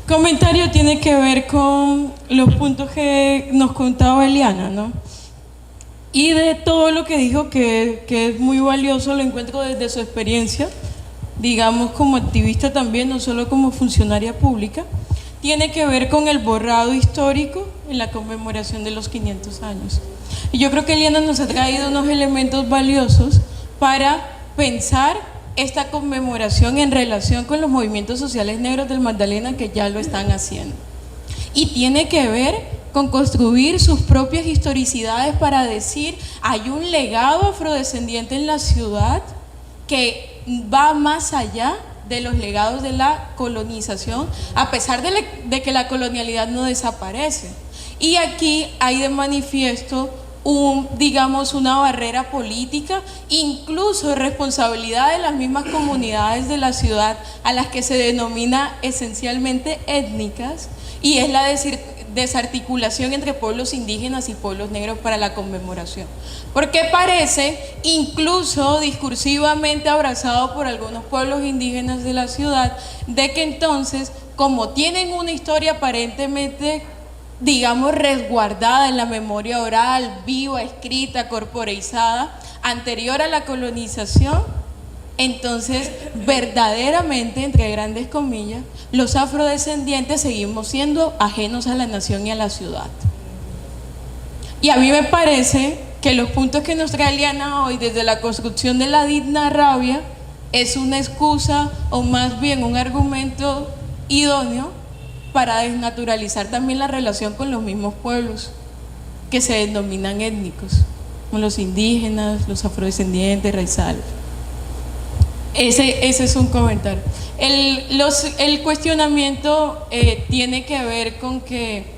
Comentario tiene que ver con los puntos que nos contaba Eliana, ¿no? Y de todo lo que dijo que es muy valioso, lo encuentro desde su experiencia, digamos como activista también, no solo como funcionaria pública, tiene que ver con el borrado histórico en la conmemoración de los 500 años. Y yo creo que Eliana nos ha traído unos elementos valiosos para pensar esta conmemoración en relación con los movimientos sociales negros del Magdalena que ya lo están haciendo. Y tiene que ver con construir sus propias historicidades para decir, hay un legado afrodescendiente en la ciudad que va más allá de los legados de la colonización, a pesar de que la colonialidad no desaparece. Y aquí hay de manifiesto digamos, una barrera política, incluso responsabilidad de las mismas comunidades de la ciudad a las que se denomina esencialmente étnicas, y es la desarticulación entre pueblos indígenas y pueblos negros para la conmemoración. Porque parece, incluso discursivamente abrazado por algunos pueblos indígenas de la ciudad, de que entonces como tienen una historia aparentemente, digamos, resguardada en la memoria oral, viva, escrita, corporeizada, anterior a la colonización, entonces verdaderamente, entre grandes comillas, los afrodescendientes seguimos siendo ajenos a la nación y a la ciudad. Y a mí me parece que los puntos que nos trae Eliana hoy, desde la construcción de la digna rabia, es una excusa o más bien un argumento idóneo para desnaturalizar también la relación con los mismos pueblos que se denominan étnicos, con los indígenas, los afrodescendientes, raizales. Ese es un comentario. El cuestionamiento tiene que ver con que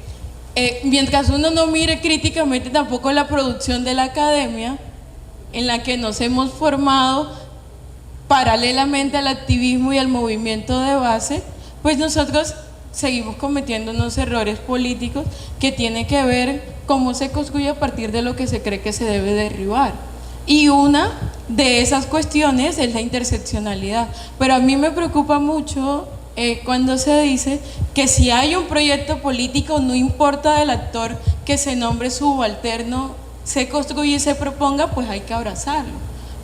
mientras uno no mire críticamente tampoco la producción de la academia, en la que nos hemos formado paralelamente al activismo y al movimiento de base, pues nosotros seguimos cometiendo unos errores políticos que tienen que ver cómo se construye a partir de lo que se cree que se debe derribar. Y una de esas cuestiones es la interseccionalidad. Pero a mí me preocupa mucho cuando se dice que si hay un proyecto político, no importa del actor que se nombre subalterno, se construye y se proponga, pues hay que abrazarlo.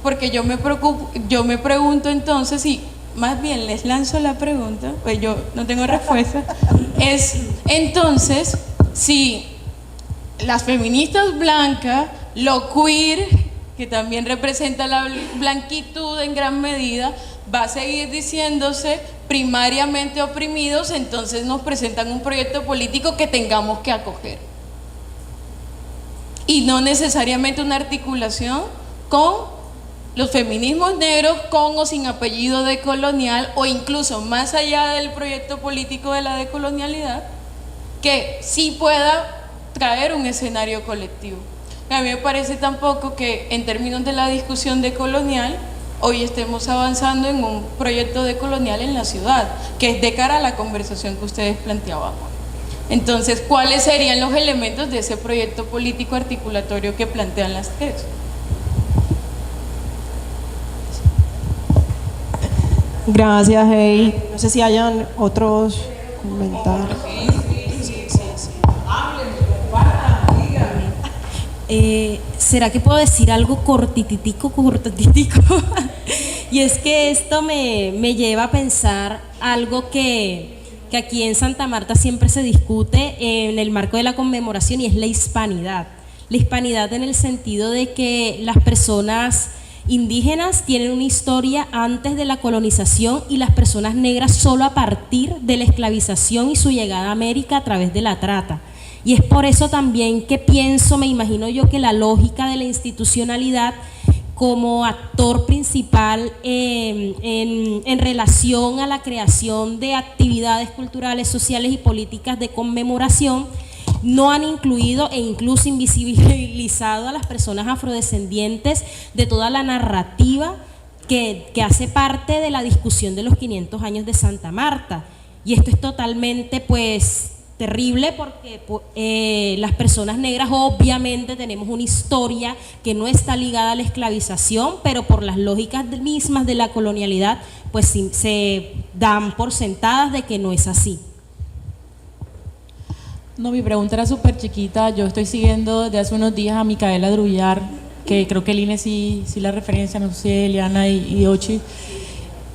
Porque yo me pregunto entonces, y más bien les lanzo la pregunta, pues yo no tengo respuesta, es entonces si las feministas blancas, lo queer, que también representa la blanquitud en gran medida, va a seguir diciéndose primariamente oprimidos, entonces nos presentan un proyecto político que tengamos que acoger. Y no necesariamente una articulación con los feminismos negros, con o sin apellido decolonial, o incluso más allá del proyecto político de la decolonialidad, que sí pueda traer un escenario colectivo. A mí me parece tampoco que en términos de la discusión decolonial hoy estemos avanzando en un proyecto decolonial en la ciudad, que es de cara a la conversación que ustedes planteaban. Entonces, ¿cuáles serían los elementos de ese proyecto político articulatorio que plantean las tres? Gracias, Hey. No sé si hayan otros comentarios. ¿Será que puedo decir algo cortititico? Y es que esto me lleva a pensar algo que aquí en Santa Marta siempre se discute en el marco de la conmemoración, y es la hispanidad. La hispanidad en el sentido de que las personas indígenas tienen una historia antes de la colonización y las personas negras solo a partir de la esclavización y su llegada a América a través de la trata. Y es por eso también que pienso, me imagino yo, que la lógica de la institucionalidad como actor principal en relación a la creación de actividades culturales, sociales y políticas de conmemoración, no han incluido e incluso invisibilizado a las personas afrodescendientes de toda la narrativa que hace parte de la discusión de los 500 años de Santa Marta. Y esto es totalmente, pues, terrible, porque las personas negras obviamente tenemos una historia que no está ligada a la esclavización, pero por las lógicas mismas de la colonialidad, pues se dan por sentadas de que no es así. No, mi pregunta era súper chiquita. Yo estoy siguiendo desde hace unos días a Micaela Drullar, que creo que el INE sí la referencia, no sé si Eliana y Ochi,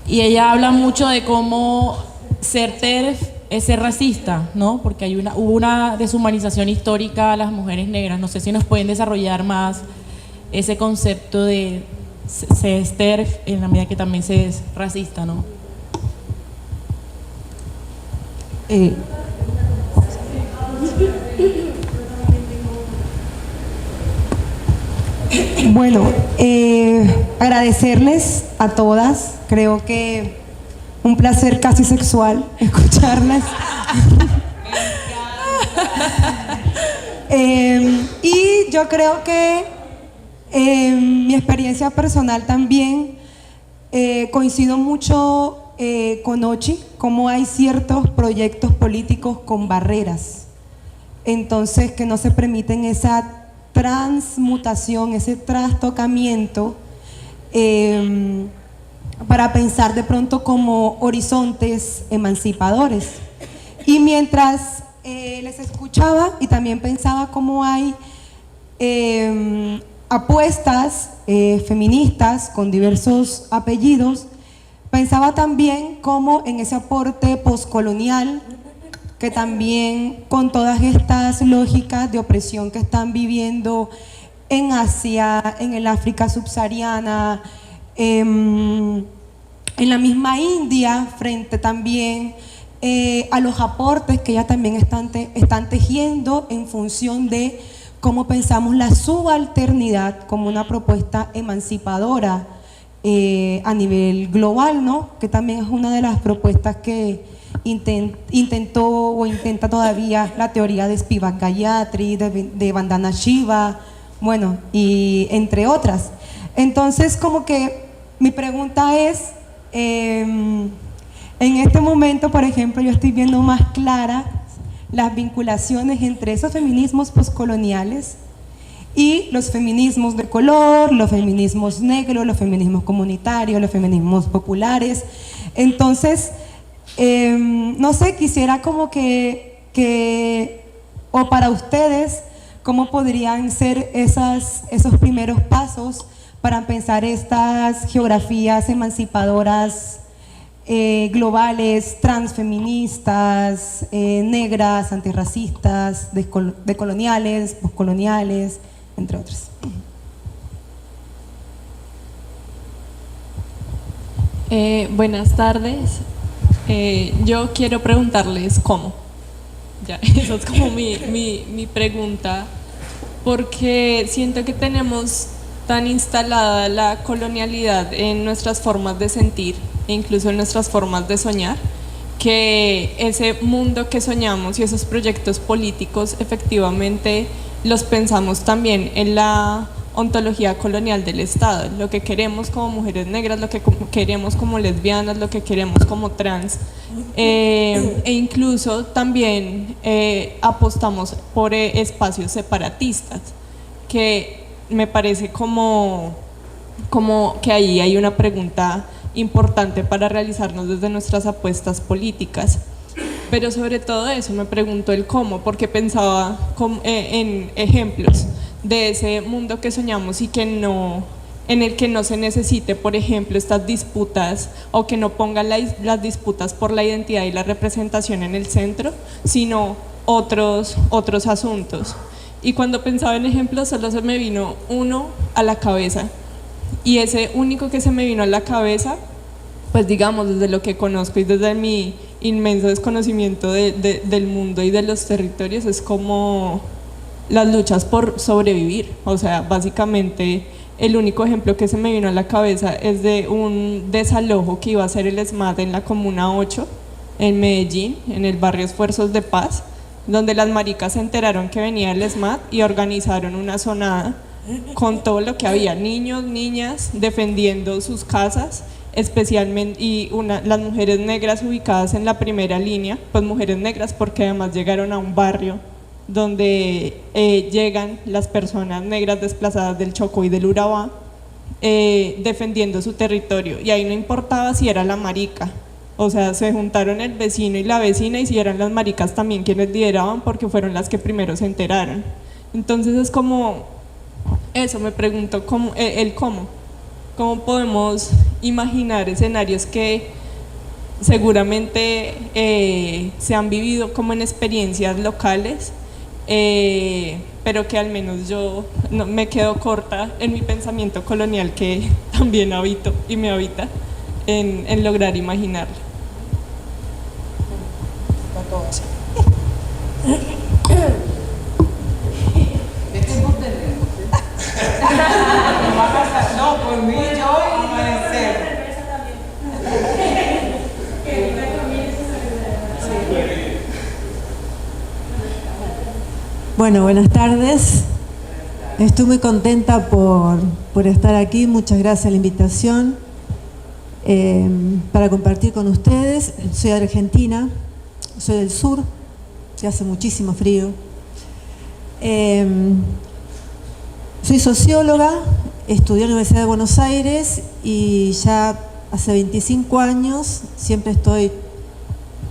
y ella habla mucho de cómo ser TERF es ser racista, ¿no? Porque hubo una deshumanización histórica a las mujeres negras. No sé si nos pueden desarrollar más ese concepto de ser TERF en la medida que también se es racista, ¿no? Bueno, agradecerles a todas, creo que un placer casi sexual escucharlas. Y yo creo que mi experiencia personal también coincido mucho con Ochi, como hay ciertos proyectos políticos con barreras, entonces que no se permiten esa transmutación, ese trastocamiento para pensar de pronto como horizontes emancipadores. Y mientras les escuchaba y también pensaba cómo hay apuestas feministas con diversos apellidos, pensaba también cómo en ese aporte poscolonial, que también con todas estas lógicas de opresión que están viviendo en Asia, en el África subsahariana, en la misma India, frente también a los aportes que ellas también están tejiendo en función de cómo pensamos la subalternidad como una propuesta emancipadora a nivel global, ¿no? Que también es una de las propuestas que intentó o intenta todavía la teoría de Spivak Gayatri, de Vandana Shiva, bueno, y entre otras. Entonces, como que mi pregunta es, en este momento, por ejemplo, yo estoy viendo más claras las vinculaciones entre esos feminismos postcoloniales y los feminismos de color, los feminismos negros, los feminismos comunitarios, los feminismos populares. Entonces, no sé, quisiera como o para ustedes, ¿cómo podrían ser esos primeros pasos para pensar estas geografías emancipadoras globales, transfeministas, negras, antirracistas, decoloniales, postcoloniales, entre otros? Buenas tardes. Yo quiero preguntarles cómo. Ya, eso es como mi pregunta, porque siento que tenemos tan instalada la colonialidad en nuestras formas de sentir e incluso en nuestras formas de soñar, que ese mundo que soñamos y esos proyectos políticos efectivamente los pensamos también en la ontología colonial del Estado, lo que queremos como mujeres negras, lo que queremos como lesbianas, lo que queremos como trans, e incluso también apostamos por espacios separatistas, que me parece como que ahí hay una pregunta importante para realizarnos desde nuestras apuestas políticas. Pero sobre todo eso me pregunto el cómo, porque pensaba en ejemplos de ese mundo que soñamos y en el que no se necesite, por ejemplo, estas disputas, o que no pongan las disputas por la identidad y la representación en el centro, sino otros asuntos. Y cuando pensaba en ejemplos solo se me vino uno a la cabeza, y ese único que se me vino a la cabeza, pues digamos desde lo que conozco y desde mi inmenso desconocimiento del mundo y de los territorios, es como las luchas por sobrevivir. O sea, básicamente el único ejemplo que se me vino a la cabeza es de un desalojo que iba a hacer el ESMAD en la Comuna 8 en Medellín, en el barrio Esfuerzos de Paz, donde las maricas se enteraron que venía el ESMAD y organizaron una zonada con todo lo que había, niños, niñas defendiendo sus casas, especialmente, y las mujeres negras ubicadas en la primera línea, pues mujeres negras porque además llegaron a un barrio donde llegan las personas negras desplazadas del Chocó y del Urabá, defendiendo su territorio, y ahí no importaba si era la marica, o sea, se juntaron el vecino y la vecina, y si eran las maricas también quienes lideraban, porque fueron las que primero se enteraron. Entonces es como eso, me pregunto cómo podemos imaginar escenarios que seguramente se han vivido como en experiencias locales, pero que al menos yo no, me quedo corta en mi pensamiento colonial, que también habito y me habita, en lograr imaginarlo. No, por mí yo amanecer. Bueno, buenas tardes. Estoy muy contenta por estar aquí. Muchas gracias a la invitación para compartir con ustedes. Soy argentina, soy del sur, que hace muchísimo frío. Soy socióloga, estudié en la Universidad de Buenos Aires y ya hace 25 años siempre estoy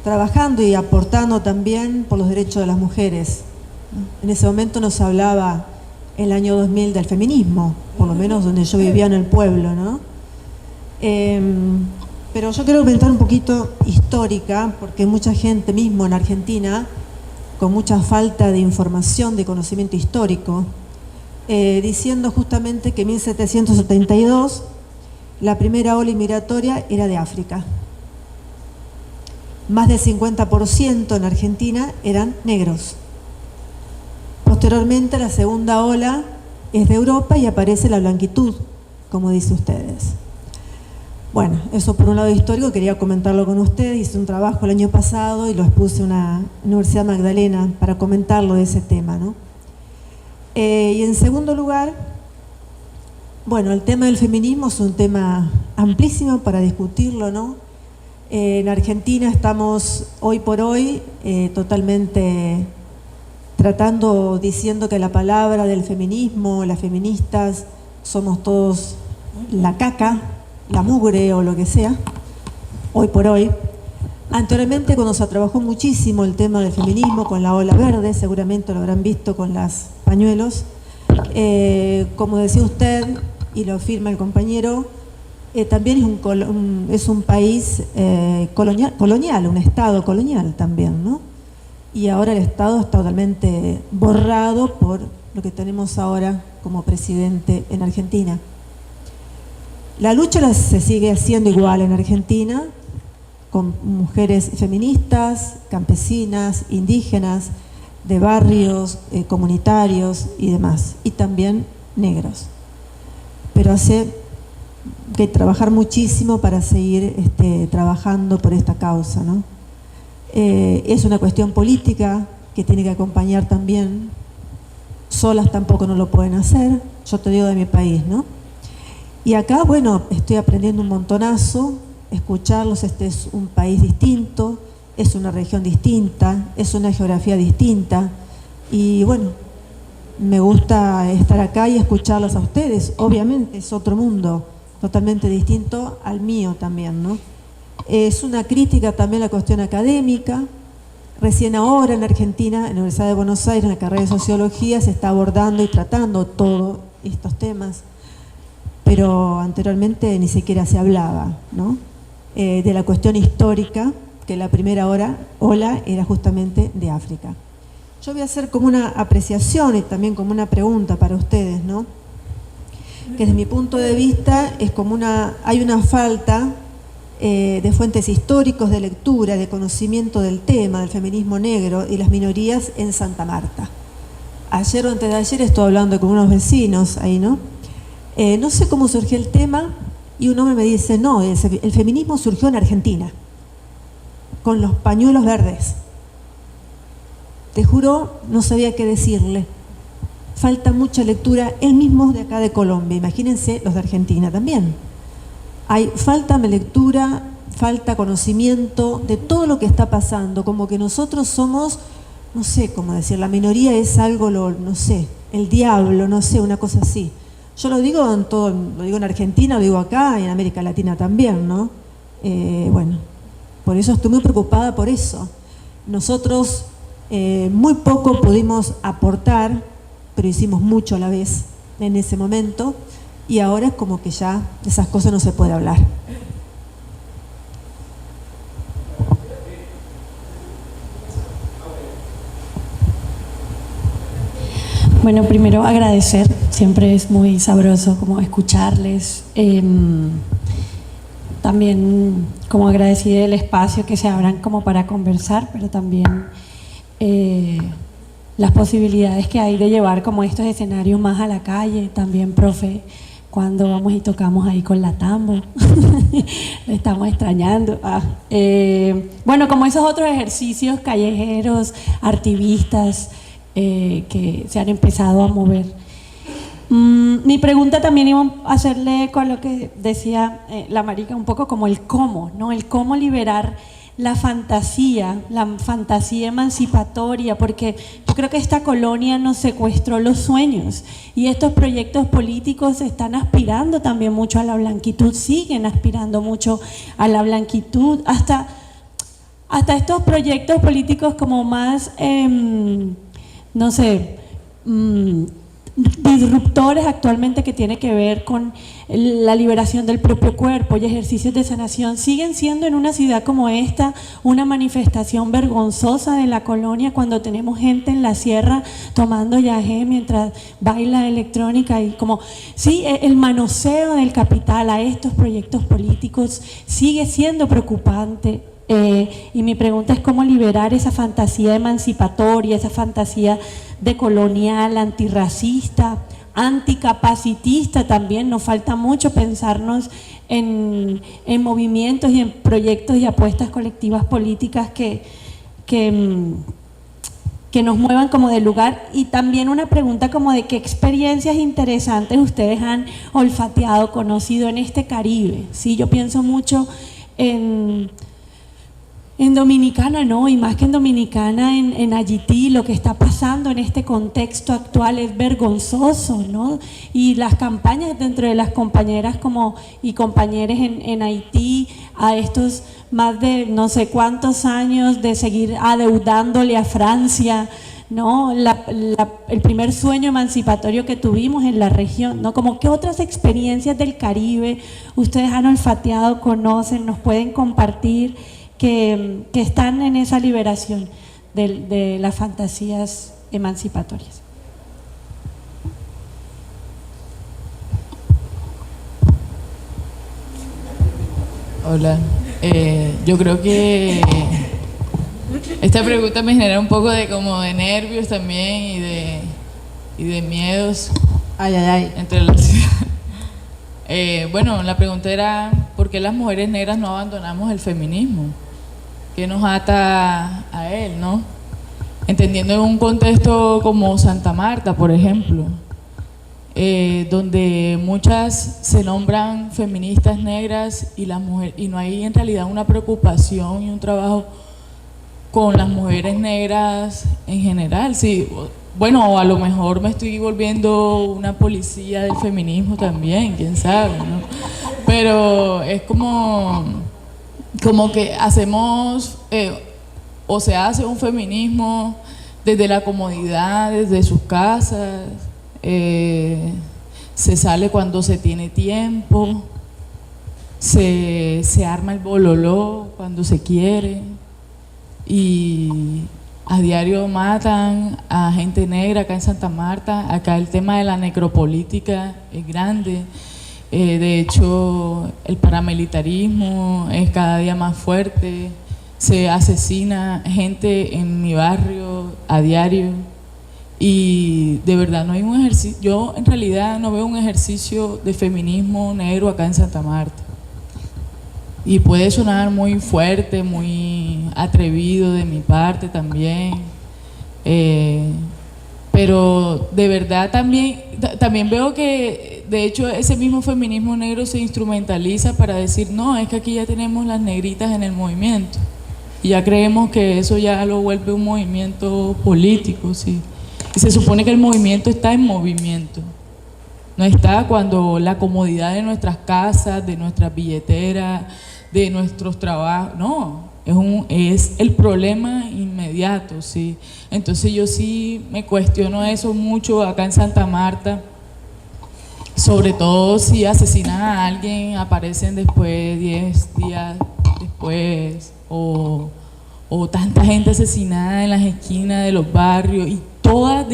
trabajando y aportando también por los derechos de las mujeres. En ese momento no se hablaba el año 2000 del feminismo, por lo menos donde yo vivía en el pueblo, ¿no? Pero yo quiero comentar un poquito histórica, porque mucha gente mismo en Argentina, con mucha falta de información, de conocimiento histórico, diciendo justamente que en 1772 la primera ola inmigratoria era de África. Más del 50% en Argentina eran negros. Posteriormente, la segunda ola es de Europa y aparece la blanquitud, como dicen ustedes. Bueno, eso por un lado histórico, quería comentarlo con ustedes. Hice un trabajo el año pasado y lo expuse en una Universidad Magdalena para comentarlo de ese tema, ¿no? Y en segundo lugar, bueno, el tema del feminismo es un tema amplísimo para discutirlo, ¿no? En Argentina estamos hoy por hoy totalmente tratando, diciendo que la palabra del feminismo, las feministas, somos todos la caca, la mugre o lo que sea, hoy por hoy. Anteriormente, cuando se trabajó muchísimo el tema del feminismo con la ola verde, seguramente lo habrán visto con los pañuelos, como decía usted y lo afirma el compañero, también es un país colonial, un estado colonial también, ¿no? Y ahora el estado está totalmente borrado por lo que tenemos ahora como presidente en Argentina. La lucha se sigue haciendo igual en Argentina, con mujeres feministas, campesinas, indígenas, de barrios, comunitarios y demás, y también negros. Pero hace que trabajar muchísimo para seguir trabajando por esta causa, ¿no? Es una cuestión política que tiene que acompañar también. Solas tampoco no lo pueden hacer, yo te digo de mi país, ¿no? Y acá, bueno, estoy aprendiendo un montonazo, escucharlos. Este es un país distinto, es una región distinta, es una geografía distinta, y bueno, me gusta estar acá y escucharlos a ustedes. Obviamente es otro mundo, totalmente distinto al mío también, ¿no? Es una crítica también a la cuestión académica. Recién ahora en Argentina, en la Universidad de Buenos Aires, en la carrera de Sociología, se está abordando y tratando todos estos temas, pero anteriormente ni siquiera se hablaba, ¿no? De la cuestión histórica, que la primera ola era justamente de África. Yo voy a hacer como una apreciación y también como una pregunta para ustedes, ¿no? Que desde mi punto de vista es como hay una falta de fuentes históricos, de lectura, de conocimiento del tema del feminismo negro y las minorías en Santa Marta. Ayer o antes de ayer estuve hablando con unos vecinos ahí, ¿no? No sé cómo surgió el tema y un hombre me dice, no, el feminismo surgió en Argentina, con los pañuelos verdes. Te juro, no sabía qué decirle. Falta mucha lectura, él mismo de acá de Colombia, imagínense los de Argentina también. Hay falta de lectura, falta conocimiento de todo lo que está pasando, como que nosotros somos, no sé cómo decir, la minoría es algo, no sé, el diablo, no sé, una cosa así. Yo lo digo en todo, lo digo en Argentina, lo digo acá y en América Latina también, ¿no? Bueno, por eso estoy muy preocupada por eso. Nosotros muy poco pudimos aportar, pero hicimos mucho a la vez en ese momento, y ahora es como que ya de esas cosas no se puede hablar. Bueno, primero agradecer, siempre es muy sabroso como escucharles, también como agradecer el espacio que se abran como para conversar, pero también las posibilidades que hay de llevar como estos escenarios más a la calle, también, profe, cuando vamos y tocamos ahí con la tambo, lo estamos extrañando. Bueno, como esos otros ejercicios callejeros, activistas, que se han empezado a mover. Mi pregunta también iba a hacerle con lo que decía la marica, un poco como el cómo, ¿no? El cómo liberar la fantasía emancipatoria, porque yo creo que esta colonia nos secuestró los sueños y estos proyectos políticos están aspirando también mucho a la blanquitud, siguen aspirando mucho a la blanquitud, hasta hasta estos proyectos políticos como más, no sé, disruptores actualmente, que tiene que ver con la liberación del propio cuerpo y ejercicios de sanación, siguen siendo en una ciudad como esta una manifestación vergonzosa de la colonia, cuando tenemos gente en la sierra tomando yagé mientras baila electrónica, y como, sí, el manoseo del capital a estos proyectos políticos sigue siendo preocupante. Y mi pregunta es cómo liberar esa fantasía emancipatoria, esa fantasía decolonial, antirracista, anticapacitista también. Nos falta mucho pensarnos en movimientos y en proyectos y apuestas colectivas políticas que nos muevan como del lugar. Y también una pregunta como de qué experiencias interesantes ustedes han olfateado, conocido en este Caribe. Sí, yo pienso mucho en Dominicana, ¿no? Y más que en Dominicana, en Haití, lo que está pasando en este contexto actual es vergonzoso, ¿no? Y las campañas dentro de las compañeras y compañeros en Haití, a estos más de no sé cuántos años de seguir adeudándole a Francia, ¿no? El primer sueño emancipatorio que tuvimos en la región, ¿no? Como que otras experiencias del Caribe ustedes han olfateado, conocen, nos pueden compartir, que están en esa liberación de las fantasías emancipatorias. Hola, yo creo que esta pregunta me genera un poco de como de nervios también y de miedos. Entre las bueno, la pregunta era ¿por qué las mujeres negras no abandonamos el feminismo? ¿Qué nos ata a él, no? Entendiendo en un contexto como Santa Marta, por ejemplo, donde muchas se nombran feministas negras y las mujeres, y no hay en realidad una preocupación y un trabajo con las mujeres negras en general. Sí, bueno, o a lo mejor me estoy volviendo una policía del feminismo también, quién sabe, ¿no? Pero es como que hacemos, o se hace un feminismo desde la comodidad, desde sus casas, se sale cuando se tiene tiempo, se arma el bololó cuando se quiere, y a diario matan a gente negra acá en Santa Marta. Acá el tema de la necropolítica es grande. De hecho, el paramilitarismo es cada día más fuerte. Se asesina gente en mi barrio a diario. Y de verdad no hay un ejercicio, yo en realidad no veo un ejercicio de feminismo negro acá en Santa Marta. Y puede sonar muy fuerte, muy atrevido de mi parte también, pero de verdad también veo que de hecho ese mismo feminismo negro se instrumentaliza para decir no, es que aquí ya tenemos las negritas en el movimiento y ya creemos que eso ya lo vuelve un movimiento político, sí. Y se supone que el movimiento está en movimiento, no está cuando la comodidad de nuestras casas, de nuestras billeteras, de nuestros trabajos, no, es el problema inmediato, sí. Entonces yo sí me cuestiono eso mucho acá en Santa Marta, sobre todo si asesinan a alguien, aparecen después, 10 días después, o tanta gente asesinada en las esquinas de los barrios, y todas,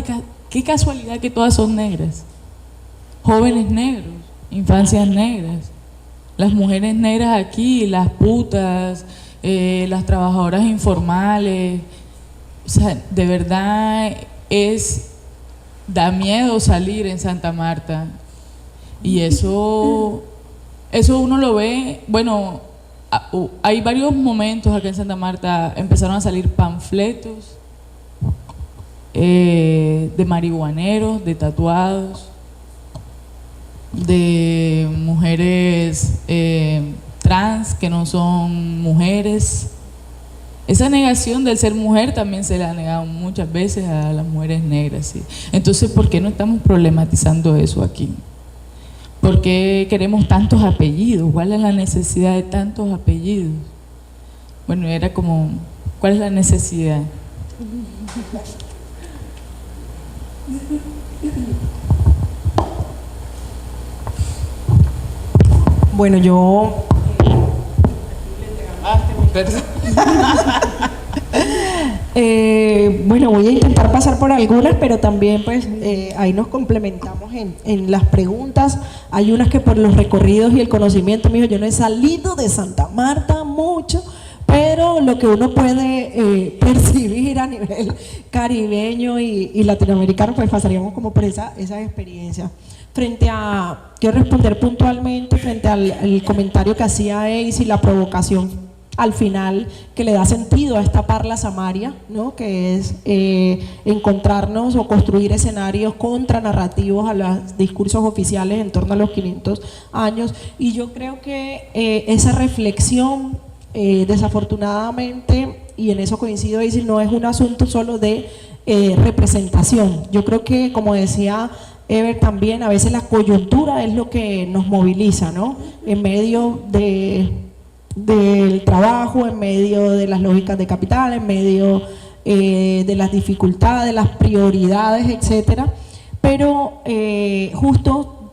qué casualidad que todas son negras, jóvenes negros, infancias negras. Las mujeres negras aquí, las putas, las trabajadoras informales, o sea, de verdad da miedo salir en Santa Marta. Y eso uno lo ve, bueno, hay varios momentos acá en Santa Marta, empezaron a salir panfletos de marihuaneros, de tatuados, de mujeres trans que no son mujeres. Esa negación del ser mujer también se le ha negado muchas veces a las mujeres negras, ¿sí? Entonces, ¿por qué no estamos problematizando eso aquí? ¿Por qué queremos tantos apellidos? ¿Cuál es la necesidad de tantos apellidos? Bueno, era como, ¿cuál es la necesidad? Bueno, yo... bueno, voy a intentar pasar por algunas, pero también pues ahí nos complementamos en las preguntas. Hay unas que por los recorridos y el conocimiento, mijo, yo no he salido de Santa Marta mucho, pero lo que uno puede percibir a nivel caribeño y latinoamericano, pues pasaríamos como por esa experiencia. Quiero responder puntualmente frente al comentario que hacía Ace y la provocación al final que le da sentido a esta parla samaria, ¿no? Que es encontrarnos o construir escenarios contranarrativos a los discursos oficiales en torno a los 500 años. Y yo creo que esa reflexión, desafortunadamente, y en eso coincido, Ace, no es un asunto solo de representación. Yo creo que, como decía Ever también, a veces la coyuntura es lo que nos moviliza, ¿no? En medio del trabajo, en medio de las lógicas de capital, en medio de las dificultades, las prioridades, etcétera. Pero justo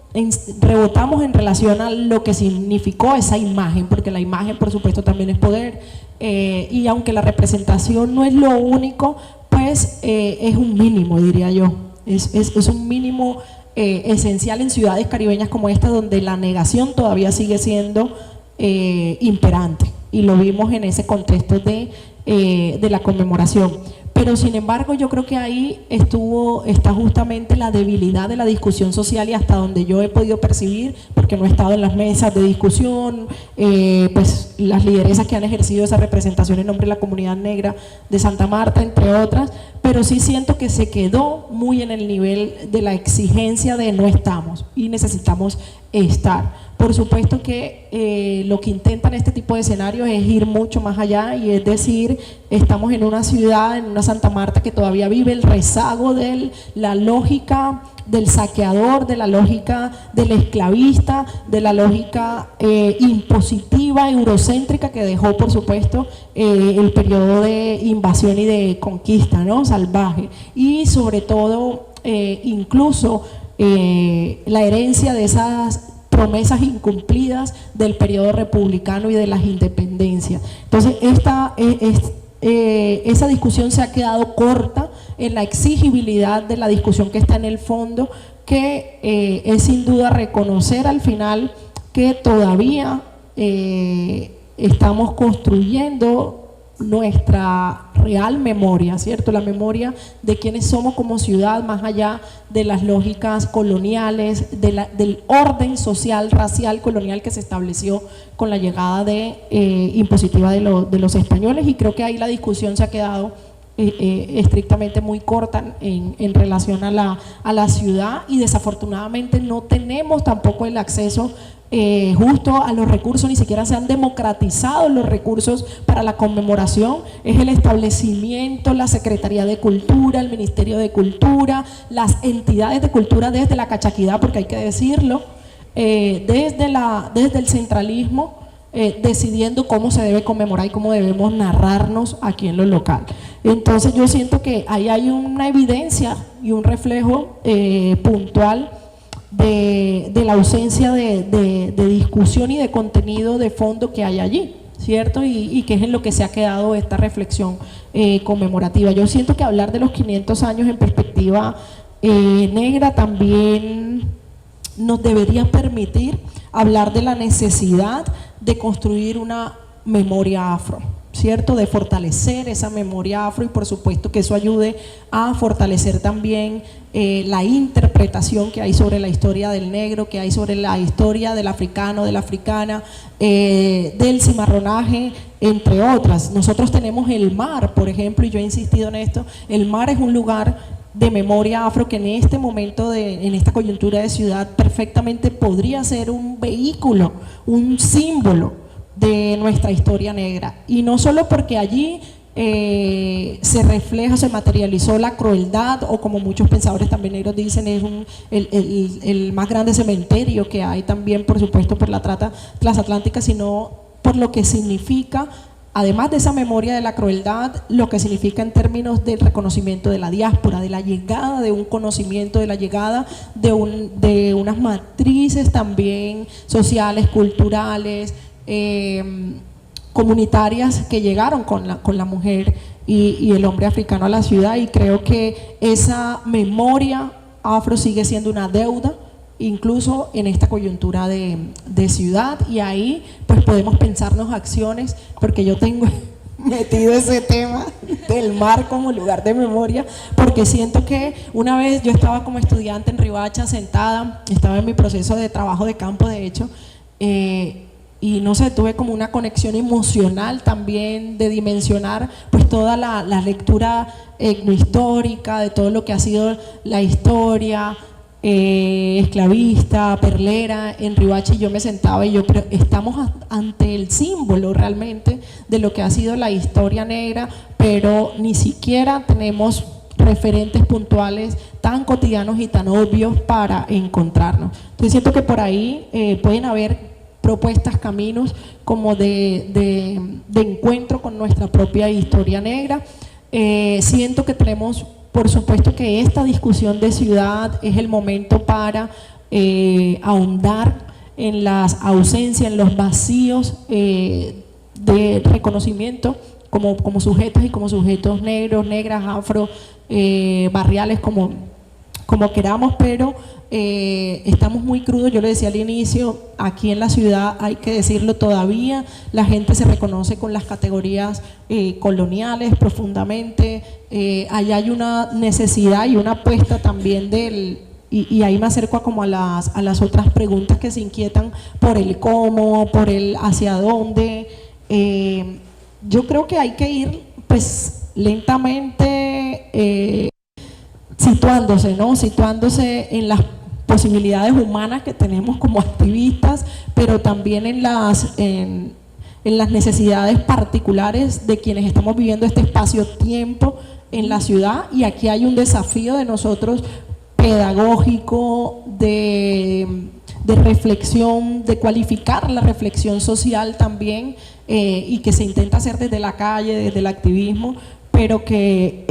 rebotamos en relación a lo que significó esa imagen, porque la imagen, por supuesto, también es poder, y aunque la representación no es lo único, pues es un mínimo, diría yo. Es un mínimo esencial en ciudades caribeñas como esta, donde la negación todavía sigue siendo imperante, y lo vimos en ese contexto de la conmemoración. Pero sin embargo yo creo que ahí está justamente la debilidad de la discusión social, y hasta donde yo he podido percibir, porque no he estado en las mesas de discusión, pues las lideresas que han ejercido esa representación en nombre de la comunidad negra de Santa Marta, entre otras, pero sí siento que se quedó muy en el nivel de la exigencia de no estamos y necesitamos estar. Por supuesto que lo que intentan este tipo de escenarios es ir mucho más allá, y es decir, estamos en una ciudad, en una Santa Marta que todavía vive el rezago de la lógica del saqueador, de la lógica del esclavista, de la lógica impositiva, eurocéntrica que dejó, por supuesto, el periodo de invasión y de conquista, ¿no? Salvaje, y sobre todo incluso la herencia de esas promesas incumplidas del periodo republicano y de las independencias. Entonces esa discusión se ha quedado corta en la exigibilidad de la discusión que está en el fondo, que es sin duda reconocer al final que todavía estamos construyendo nuestra real memoria, ¿cierto? La memoria de quiénes somos como ciudad, más allá de las lógicas coloniales, del orden social, racial, colonial que se estableció con la llegada impositiva de los españoles. Y creo que ahí la discusión se ha quedado estrictamente muy corta en relación a la ciudad, y desafortunadamente no tenemos tampoco el acceso justo a los recursos, ni siquiera se han democratizado los recursos para la conmemoración. Es el establecimiento, la Secretaría de Cultura, el Ministerio de Cultura, las entidades de cultura desde la cachaquidad, porque hay que decirlo, desde el centralismo, decidiendo cómo se debe conmemorar y cómo debemos narrarnos aquí en lo local. Entonces yo siento que ahí hay una evidencia y un reflejo puntual de la ausencia de discusión y de contenido de fondo que hay allí, ¿cierto? Y que es en lo que se ha quedado esta reflexión conmemorativa. Yo siento que hablar de los 500 años en perspectiva negra también nos debería permitir hablar de la necesidad de construir una memoria afro, ¿cierto? De fortalecer esa memoria afro, y por supuesto que eso ayude a fortalecer también la interpretación que hay sobre la historia del negro, que hay sobre la historia del africano, de la africana, del cimarronaje, entre otras. Nosotros tenemos el mar, por ejemplo, y yo he insistido en esto, el mar es un lugar de memoria afro que en este momento, en esta coyuntura de ciudad, perfectamente podría ser un vehículo, un símbolo de nuestra historia negra. Y no solo porque allí se refleja, se materializó la crueldad, o como muchos pensadores también negros dicen, es el más grande cementerio que hay también, por supuesto, por la trata transatlántica, sino por lo que significa además de esa memoria de la crueldad, lo que significa en términos del reconocimiento de la diáspora, de la llegada de un conocimiento, de la llegada de unas matrices también sociales, culturales, comunitarias que llegaron con la mujer y el hombre africano a la ciudad, y creo que esa memoria afro sigue siendo una deuda incluso en esta coyuntura de ciudad, y ahí pues podemos pensarnos acciones, porque yo tengo metido ese tema del mar como lugar de memoria, porque siento que una vez yo estaba como estudiante en Riohacha sentada, estaba en mi proceso de trabajo de campo de hecho, y no sé, tuve como una conexión emocional también de dimensionar pues toda la lectura etnohistórica de todo lo que ha sido la historia esclavista, perlera en Riohacha, y yo me sentaba y pero estamos ante el símbolo realmente de lo que ha sido la historia negra, pero ni siquiera tenemos referentes puntuales tan cotidianos y tan obvios para encontrarnos. Entonces siento que por ahí pueden haber propuestas, caminos como de encuentro con nuestra propia historia negra. Siento que tenemos, por supuesto, que esta discusión de ciudad es el momento para ahondar en las ausencias, en los vacíos de reconocimiento como sujetos y como sujetos negros, negras, afro, barriales, como queramos, pero estamos muy crudos. Yo le decía al inicio, aquí en la ciudad hay que decirlo, todavía la gente se reconoce con las categorías coloniales profundamente. Allá hay una necesidad y una apuesta también y ahí me acerco a las otras preguntas que se inquietan por el cómo, por el hacia dónde. Yo creo que hay que ir pues lentamente situándose, ¿no? Situándose en las posibilidades humanas que tenemos como activistas, pero también en las necesidades particulares de quienes estamos viviendo este espacio-tiempo en la ciudad. Y aquí hay un desafío de nosotros pedagógico, de reflexión, de cualificar la reflexión social también, y que se intenta hacer desde la calle, desde el activismo, pero que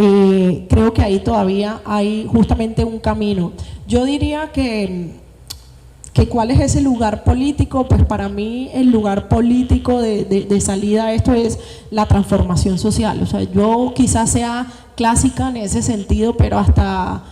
creo que ahí todavía hay justamente un camino. Yo diría que ¿cuál es ese lugar político? Pues para mí el lugar político de salida a esto es la transformación social. O sea, yo quizás sea clásica en ese sentido, pero hasta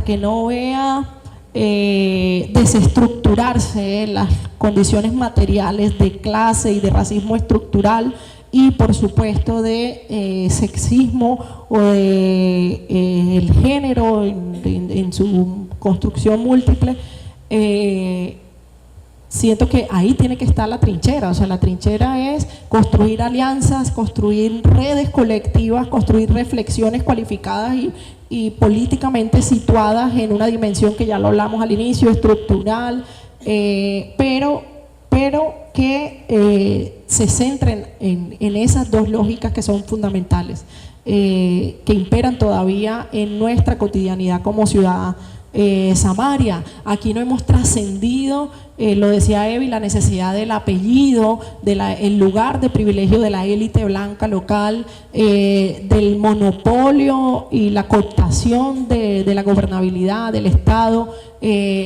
que no vea desestructurarse las condiciones materiales de clase y de racismo estructural, y por supuesto de sexismo o de el género en su construcción múltiple, siento que ahí tiene que estar la trinchera. O sea, la trinchera es construir alianzas, construir redes colectivas, construir reflexiones cualificadas y políticamente situadas en una dimensión que ya lo hablamos al inicio, estructural, pero que se centren en esas dos lógicas que son fundamentales, que imperan todavía en nuestra cotidianidad como ciudad samaria. Aquí no hemos trascendido, lo decía Evi, la necesidad del apellido, el lugar de privilegio de la élite blanca local, del monopolio y la cooptación de la gobernabilidad del Estado,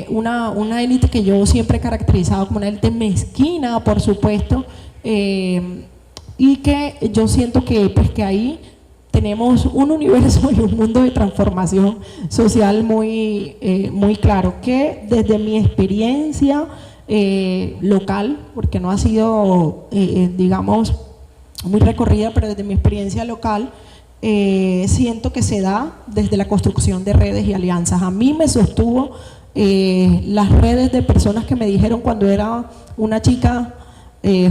una élite que yo siempre he caracterizado como una élite mezquina, por supuesto, y que yo siento que ahí tenemos un universo y un mundo de transformación social muy claro, que desde mi experiencia local, porque no ha sido, digamos, muy recorrida, pero desde mi experiencia local, siento que se da desde la construcción de redes y alianzas. A mí me sostuvo las redes de personas que me dijeron cuando era una chica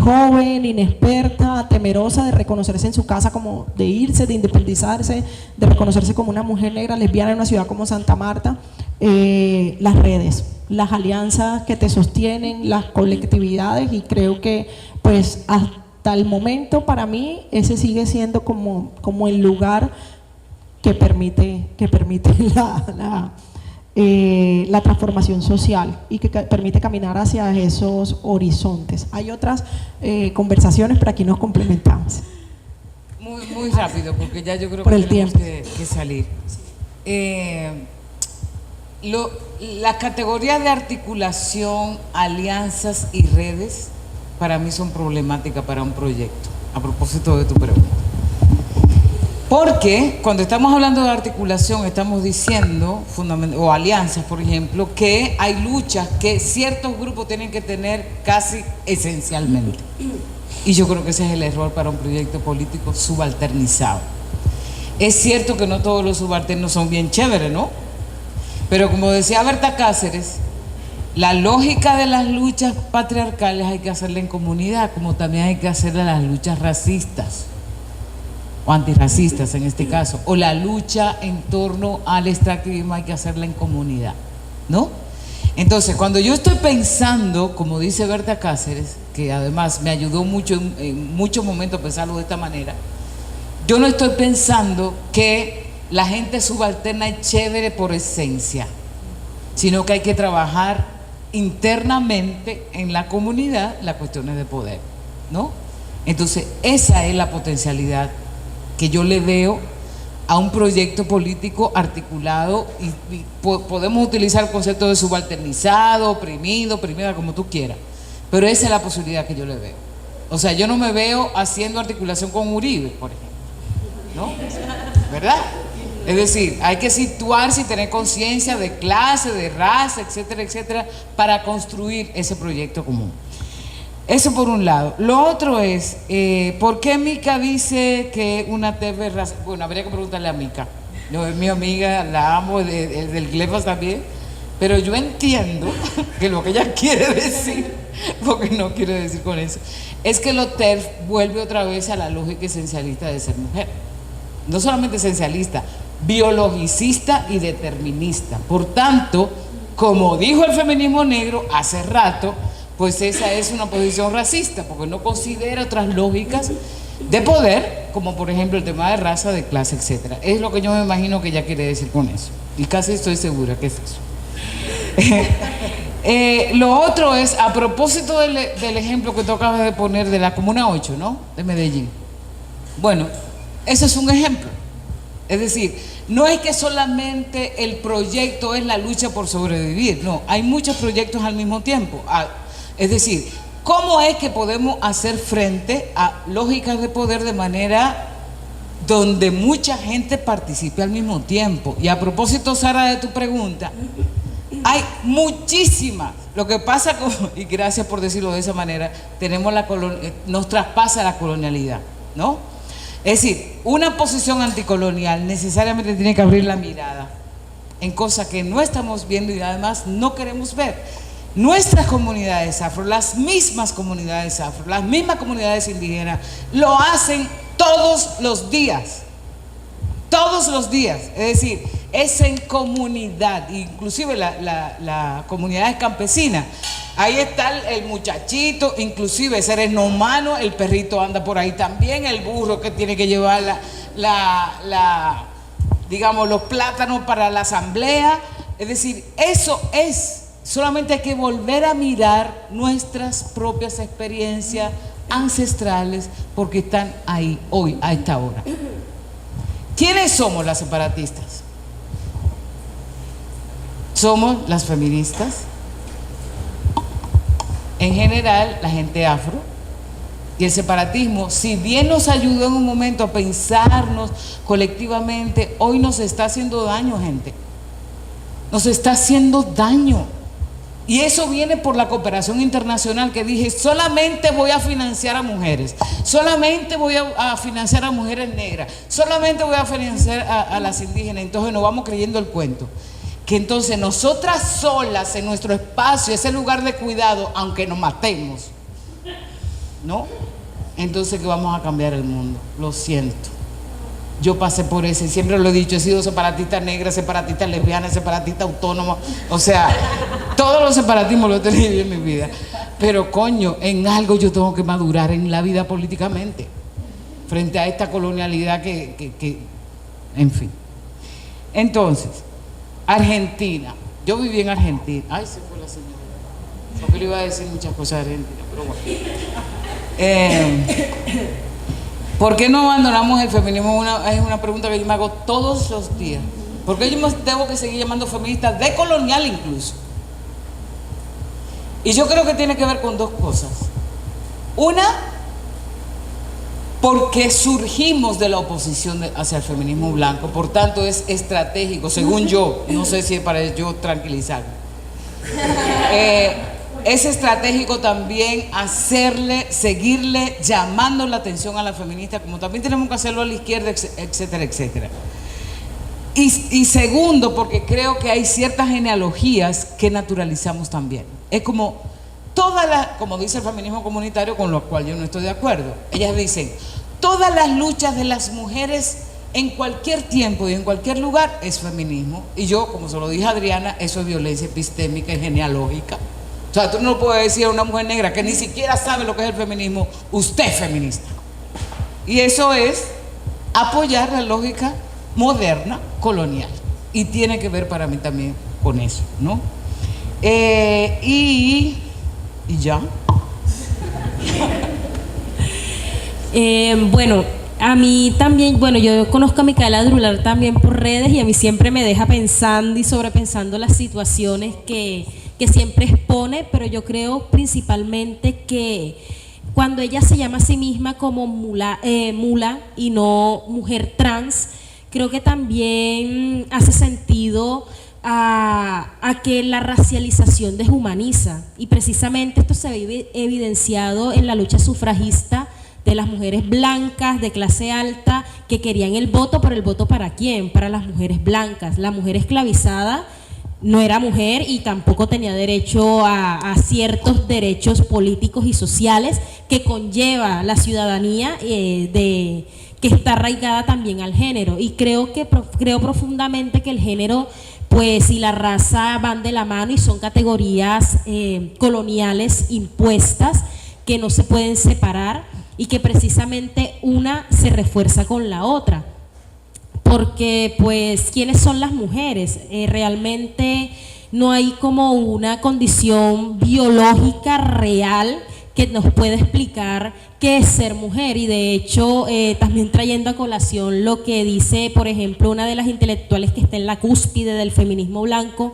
joven, inexperta, temerosa de reconocerse en su casa, como de irse, de independizarse, de reconocerse como una mujer negra lesbiana en una ciudad como Santa Marta, las redes, las alianzas que te sostienen, las colectividades, y creo que pues hasta el momento para mí ese sigue siendo como el lugar que permite la transformación social y que permite caminar hacia esos horizontes. Hay otras conversaciones, pero aquí nos complementamos. muy rápido, porque ya yo creo Por que el tenemos tiempo. que salir. Las categorías de articulación, alianzas y redes, para mí son problemáticas para un proyecto, a propósito de tu pregunta. Porque cuando estamos hablando de articulación, estamos diciendo, o alianzas, por ejemplo, que hay luchas que ciertos grupos tienen que tener casi esencialmente. Y yo creo que ese es el error para un proyecto político subalternizado. Es cierto que no todos los subalternos son bien chéveres, ¿no? Pero como decía Berta Cáceres, la lógica de las luchas patriarcales hay que hacerla en comunidad, como también hay que hacerla las luchas racistas o antirracistas en este caso, o la lucha en torno al extractivismo hay que hacerla en comunidad, ¿no? Entonces, cuando yo estoy pensando, como dice Berta Cáceres, que además me ayudó mucho en muchos momentos a pensarlo de esta manera, yo no estoy pensando que la gente subalterna es chévere por esencia, sino que hay que trabajar internamente en la comunidad las cuestiones de poder, ¿no? Entonces, esa es la potencialidad que yo le veo a un proyecto político articulado y podemos utilizar el concepto de subalternizado, oprimido, oprimida, como tú quieras, pero esa es la posibilidad que yo le veo. O sea, yo no me veo haciendo articulación con Uribe, por ejemplo, ¿no? ¿Verdad? Es decir, hay que situarse y tener conciencia de clase, de raza, etcétera, etcétera, para construir ese proyecto común. Eso por un lado. Lo otro es, ¿por qué Mica dice que una TV racista? Bueno, habría que preguntarle a Mica. Yo es mi amiga, la amo, del GLEFAS también, pero yo entiendo que lo que ella quiere decir, porque no quiere decir con eso, es que lo TERF vuelve otra vez a la lógica esencialista de ser mujer. No solamente esencialista, biologicista y determinista. Por tanto, como dijo el feminismo negro hace rato, pues esa es una posición racista, porque no considera otras lógicas de poder, como por ejemplo el tema de raza, de clase, etc. Es lo que yo me imagino que ella quiere decir con eso, y casi estoy segura que es eso. Lo otro es, a propósito del ejemplo que tú acabas de poner de la Comuna 8, ¿no? De Medellín. Bueno, ese es un ejemplo. Es decir, no es que solamente el proyecto es la lucha por sobrevivir, no, hay muchos proyectos al mismo tiempo. Es decir, ¿cómo es que podemos hacer frente a lógicas de poder de manera donde mucha gente participe al mismo tiempo? Y a propósito, Sara, de tu pregunta, hay muchísimas. Lo que pasa y gracias por decirlo de esa manera, nos traspasa la colonialidad, ¿no? Es decir, una posición anticolonial necesariamente tiene que abrir la mirada en cosas que no estamos viendo y además no queremos ver. Nuestras comunidades afro, las mismas comunidades afro, las mismas comunidades indígenas, lo hacen todos los días. Todos los días. Es decir, es en comunidad, inclusive la comunidad campesina. Ahí está el muchachito, inclusive seres no humanos, el perrito anda por ahí también, el burro que tiene que llevar digamos, los plátanos para la asamblea. Es decir, eso es. Solamente hay que volver a mirar nuestras propias experiencias ancestrales porque están ahí hoy, a esta hora. ¿Quiénes somos las separatistas? Somos las feministas, en general la gente afro, y el separatismo, si bien nos ayudó en un momento a pensarnos colectivamente, hoy nos está haciendo daño, gente. Nos está haciendo daño. Y eso viene por la cooperación internacional que dije, solamente voy a financiar a mujeres, solamente voy a financiar a mujeres negras, solamente voy a financiar a las indígenas. Entonces nos vamos creyendo el cuento. Que entonces nosotras solas en nuestro espacio, ese lugar de cuidado, aunque nos matemos, ¿no? Entonces que vamos a cambiar el mundo. Lo siento. Yo pasé por eso y siempre lo he dicho, he sido separatista negra, separatista lesbiana, separatista autónoma, o sea, todos los separatismos los he tenido en mi vida. Pero coño, en algo yo tengo que madurar en la vida políticamente, frente a esta colonialidad que en fin. Entonces, Argentina, yo viví en Argentina, ay, se fue la señora, porque le iba a decir muchas cosas de Argentina, pero bueno. ¿Por qué no abandonamos el feminismo? Es una pregunta que yo me hago todos los días. ¿Por qué yo me tengo que seguir llamando feminista decolonial incluso? Y yo creo que tiene que ver con dos cosas. Una, porque surgimos de la oposición hacia el feminismo blanco, por tanto es estratégico, según yo, no sé si es para yo tranquilizarme. Es estratégico también seguirle llamando la atención a la feminista, como también tenemos que hacerlo a la izquierda, etcétera, etcétera. Y segundo, porque creo que hay ciertas genealogías que naturalizamos también. Es como como dice el feminismo comunitario, con lo cual yo no estoy de acuerdo. Ellas dicen, todas las luchas de las mujeres en cualquier tiempo y en cualquier lugar es feminismo. Y yo, como se lo dije a Adriana, eso es violencia epistémica y genealógica. O sea, tú no puedes decir a una mujer negra que ni siquiera sabe lo que es el feminismo, usted es feminista. Y eso es apoyar la lógica moderna, colonial. Y tiene que ver para mí también con eso, ¿no? Y ya. Bueno, a mí también, bueno, yo conozco a Micaela Drular también por redes y a mí siempre me deja pensando y sobrepensando las situaciones que siempre expone, pero yo creo principalmente que cuando ella se llama a sí misma como mula y no mujer trans, creo que también hace sentido a que la racialización deshumaniza, y precisamente esto se ve evidenciado en la lucha sufragista de las mujeres blancas de clase alta que querían el voto, pero el voto ¿para quién? Para las mujeres blancas. La mujer esclavizada no era mujer y tampoco tenía derecho a ciertos derechos políticos y sociales que conlleva la ciudadanía que está arraigada también al género. Y creo profundamente que el género pues y la raza van de la mano y son categorías coloniales impuestas que no se pueden separar y que precisamente una se refuerza con la otra. Porque pues, ¿quiénes son las mujeres? Realmente no hay como una condición biológica real que nos pueda explicar qué es ser mujer, y de hecho también trayendo a colación lo que dice, por ejemplo, una de las intelectuales que está en la cúspide del feminismo blanco,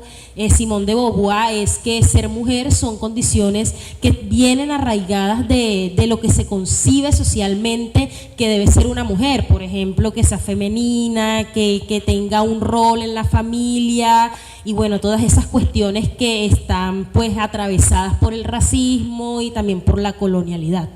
Simone de Beauvoir, es que ser mujer son condiciones que vienen arraigadas de lo que se concibe socialmente que debe ser una mujer, por ejemplo, que sea femenina, que tenga un rol en la familia, y bueno, todas esas cuestiones que están pues atravesadas por el racismo y también por la colonialidad.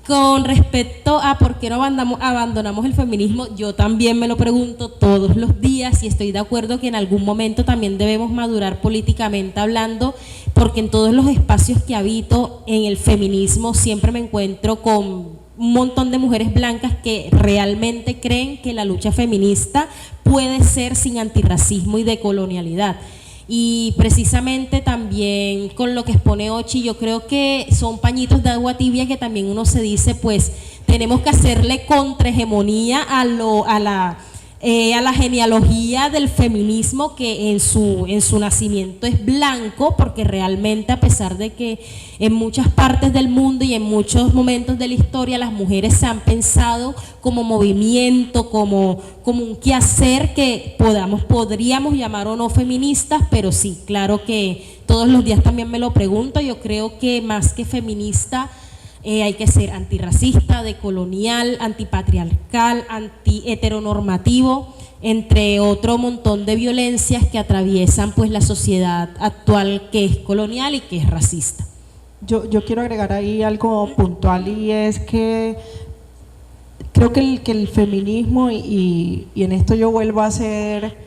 Con respecto a por qué no abandonamos el feminismo, yo también me lo pregunto todos los días y estoy de acuerdo que en algún momento también debemos madurar políticamente hablando, porque en todos los espacios que habito en el feminismo siempre me encuentro con un montón de mujeres blancas que realmente creen que la lucha feminista puede ser sin antirracismo y decolonialidad. Y precisamente también con lo que expone Ochi, yo creo que son pañitos de agua tibia que también uno se dice, pues tenemos que hacerle contrahegemonía a la genealogía del feminismo, que en su nacimiento es blanco, porque realmente a pesar de que en muchas partes del mundo y en muchos momentos de la historia las mujeres se han pensado como movimiento, como un quehacer que podríamos llamar o no feministas, pero sí, claro que todos los días también me lo pregunto. Yo creo que más que feminista hay que ser antirracista, decolonial, antipatriarcal, antiheteronormativo, entre otro montón de violencias que atraviesan pues la sociedad actual, que es colonial y que es racista. Yo quiero agregar ahí algo puntual, y es que creo que el feminismo, y en esto yo vuelvo a ser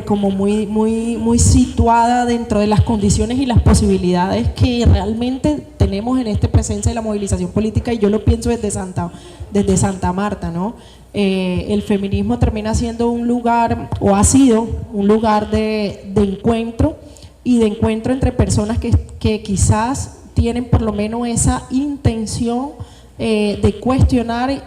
como muy situada dentro de las condiciones y las posibilidades que realmente tenemos en este presencia de la movilización política, y yo lo pienso desde Santa Marta, ¿no? El feminismo termina siendo un lugar, o ha sido un lugar de encuentro, y de encuentro entre personas que quizás tienen por lo menos esa intención de cuestionar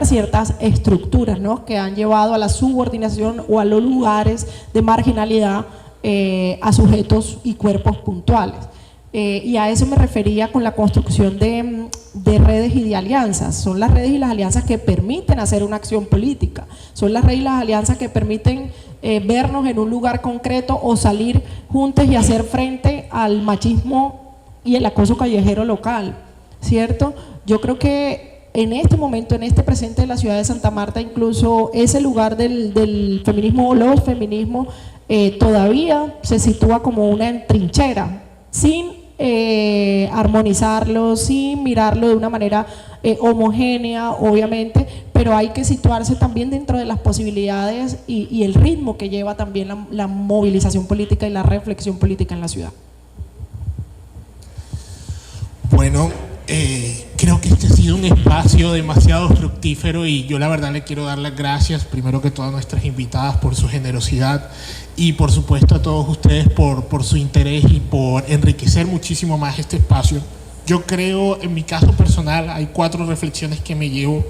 ciertas estructuras, ¿no?, que han llevado a la subordinación o a los lugares de marginalidad a sujetos y cuerpos puntuales. Y a eso me refería con la construcción de redes y de alianzas. Son las redes y las alianzas que permiten hacer una acción política. Son las redes y las alianzas que permiten vernos en un lugar concreto o salir juntos y hacer frente al machismo y el acoso callejero local, ¿cierto? Yo creo que en este momento, en este presente de la ciudad de Santa Marta, incluso ese lugar del feminismo o los feminismos todavía se sitúa como una trinchera, sin armonizarlo, sin mirarlo de una manera homogénea, obviamente, pero hay que situarse también dentro de las posibilidades y el ritmo que lleva también la movilización política y la reflexión política en la ciudad. Bueno, creo que este ha sido un espacio demasiado fructífero y yo la verdad le quiero dar las gracias primero que todas nuestras invitadas por su generosidad y por supuesto a todos ustedes por su interés y por enriquecer muchísimo más este espacio. Yo creo, en mi caso personal, hay 4 reflexiones que me llevo.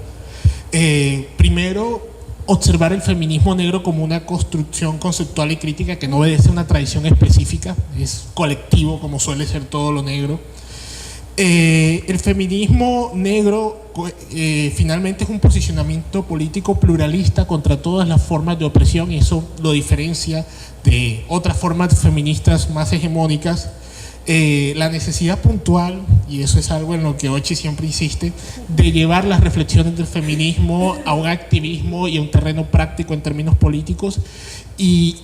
Primero, observar el feminismo negro como una construcción conceptual y crítica que no obedece a una tradición específica, es colectivo como suele ser todo lo negro. El feminismo negro finalmente es un posicionamiento político pluralista contra todas las formas de opresión y eso lo diferencia de otras formas feministas más hegemónicas. La necesidad puntual, y eso es algo en lo que Ochi siempre insiste, de llevar las reflexiones del feminismo a un activismo y a un terreno práctico en términos políticos. Y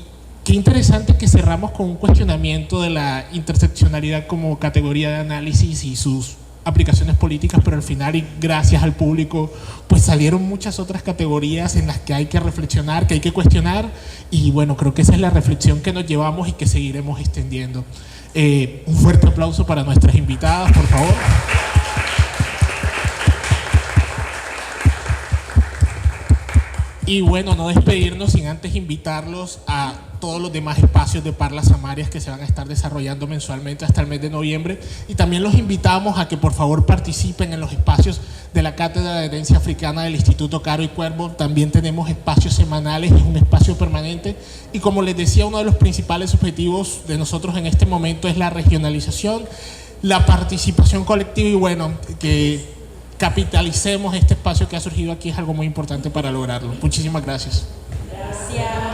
qué interesante que cerramos con un cuestionamiento de la interseccionalidad como categoría de análisis y sus aplicaciones políticas, pero al final y gracias al público pues salieron muchas otras categorías en las que hay que reflexionar, que hay que cuestionar y bueno, creo que esa es la reflexión que nos llevamos y que seguiremos extendiendo. Un fuerte aplauso para nuestras invitadas, por favor. Y bueno, no despedirnos sin antes invitarlos a todos los demás espacios de Parlas Amarias que se van a estar desarrollando mensualmente hasta el mes de noviembre y también los invitamos a que por favor participen en los espacios de la Cátedra de Herencia Africana del Instituto Caro y Cuervo. También tenemos espacios semanales, es un espacio permanente y como les decía, uno de los principales objetivos de nosotros en este momento es la regionalización, la participación colectiva y bueno, que capitalicemos este espacio que ha surgido aquí es algo muy importante para lograrlo. Muchísimas gracias. Gracias.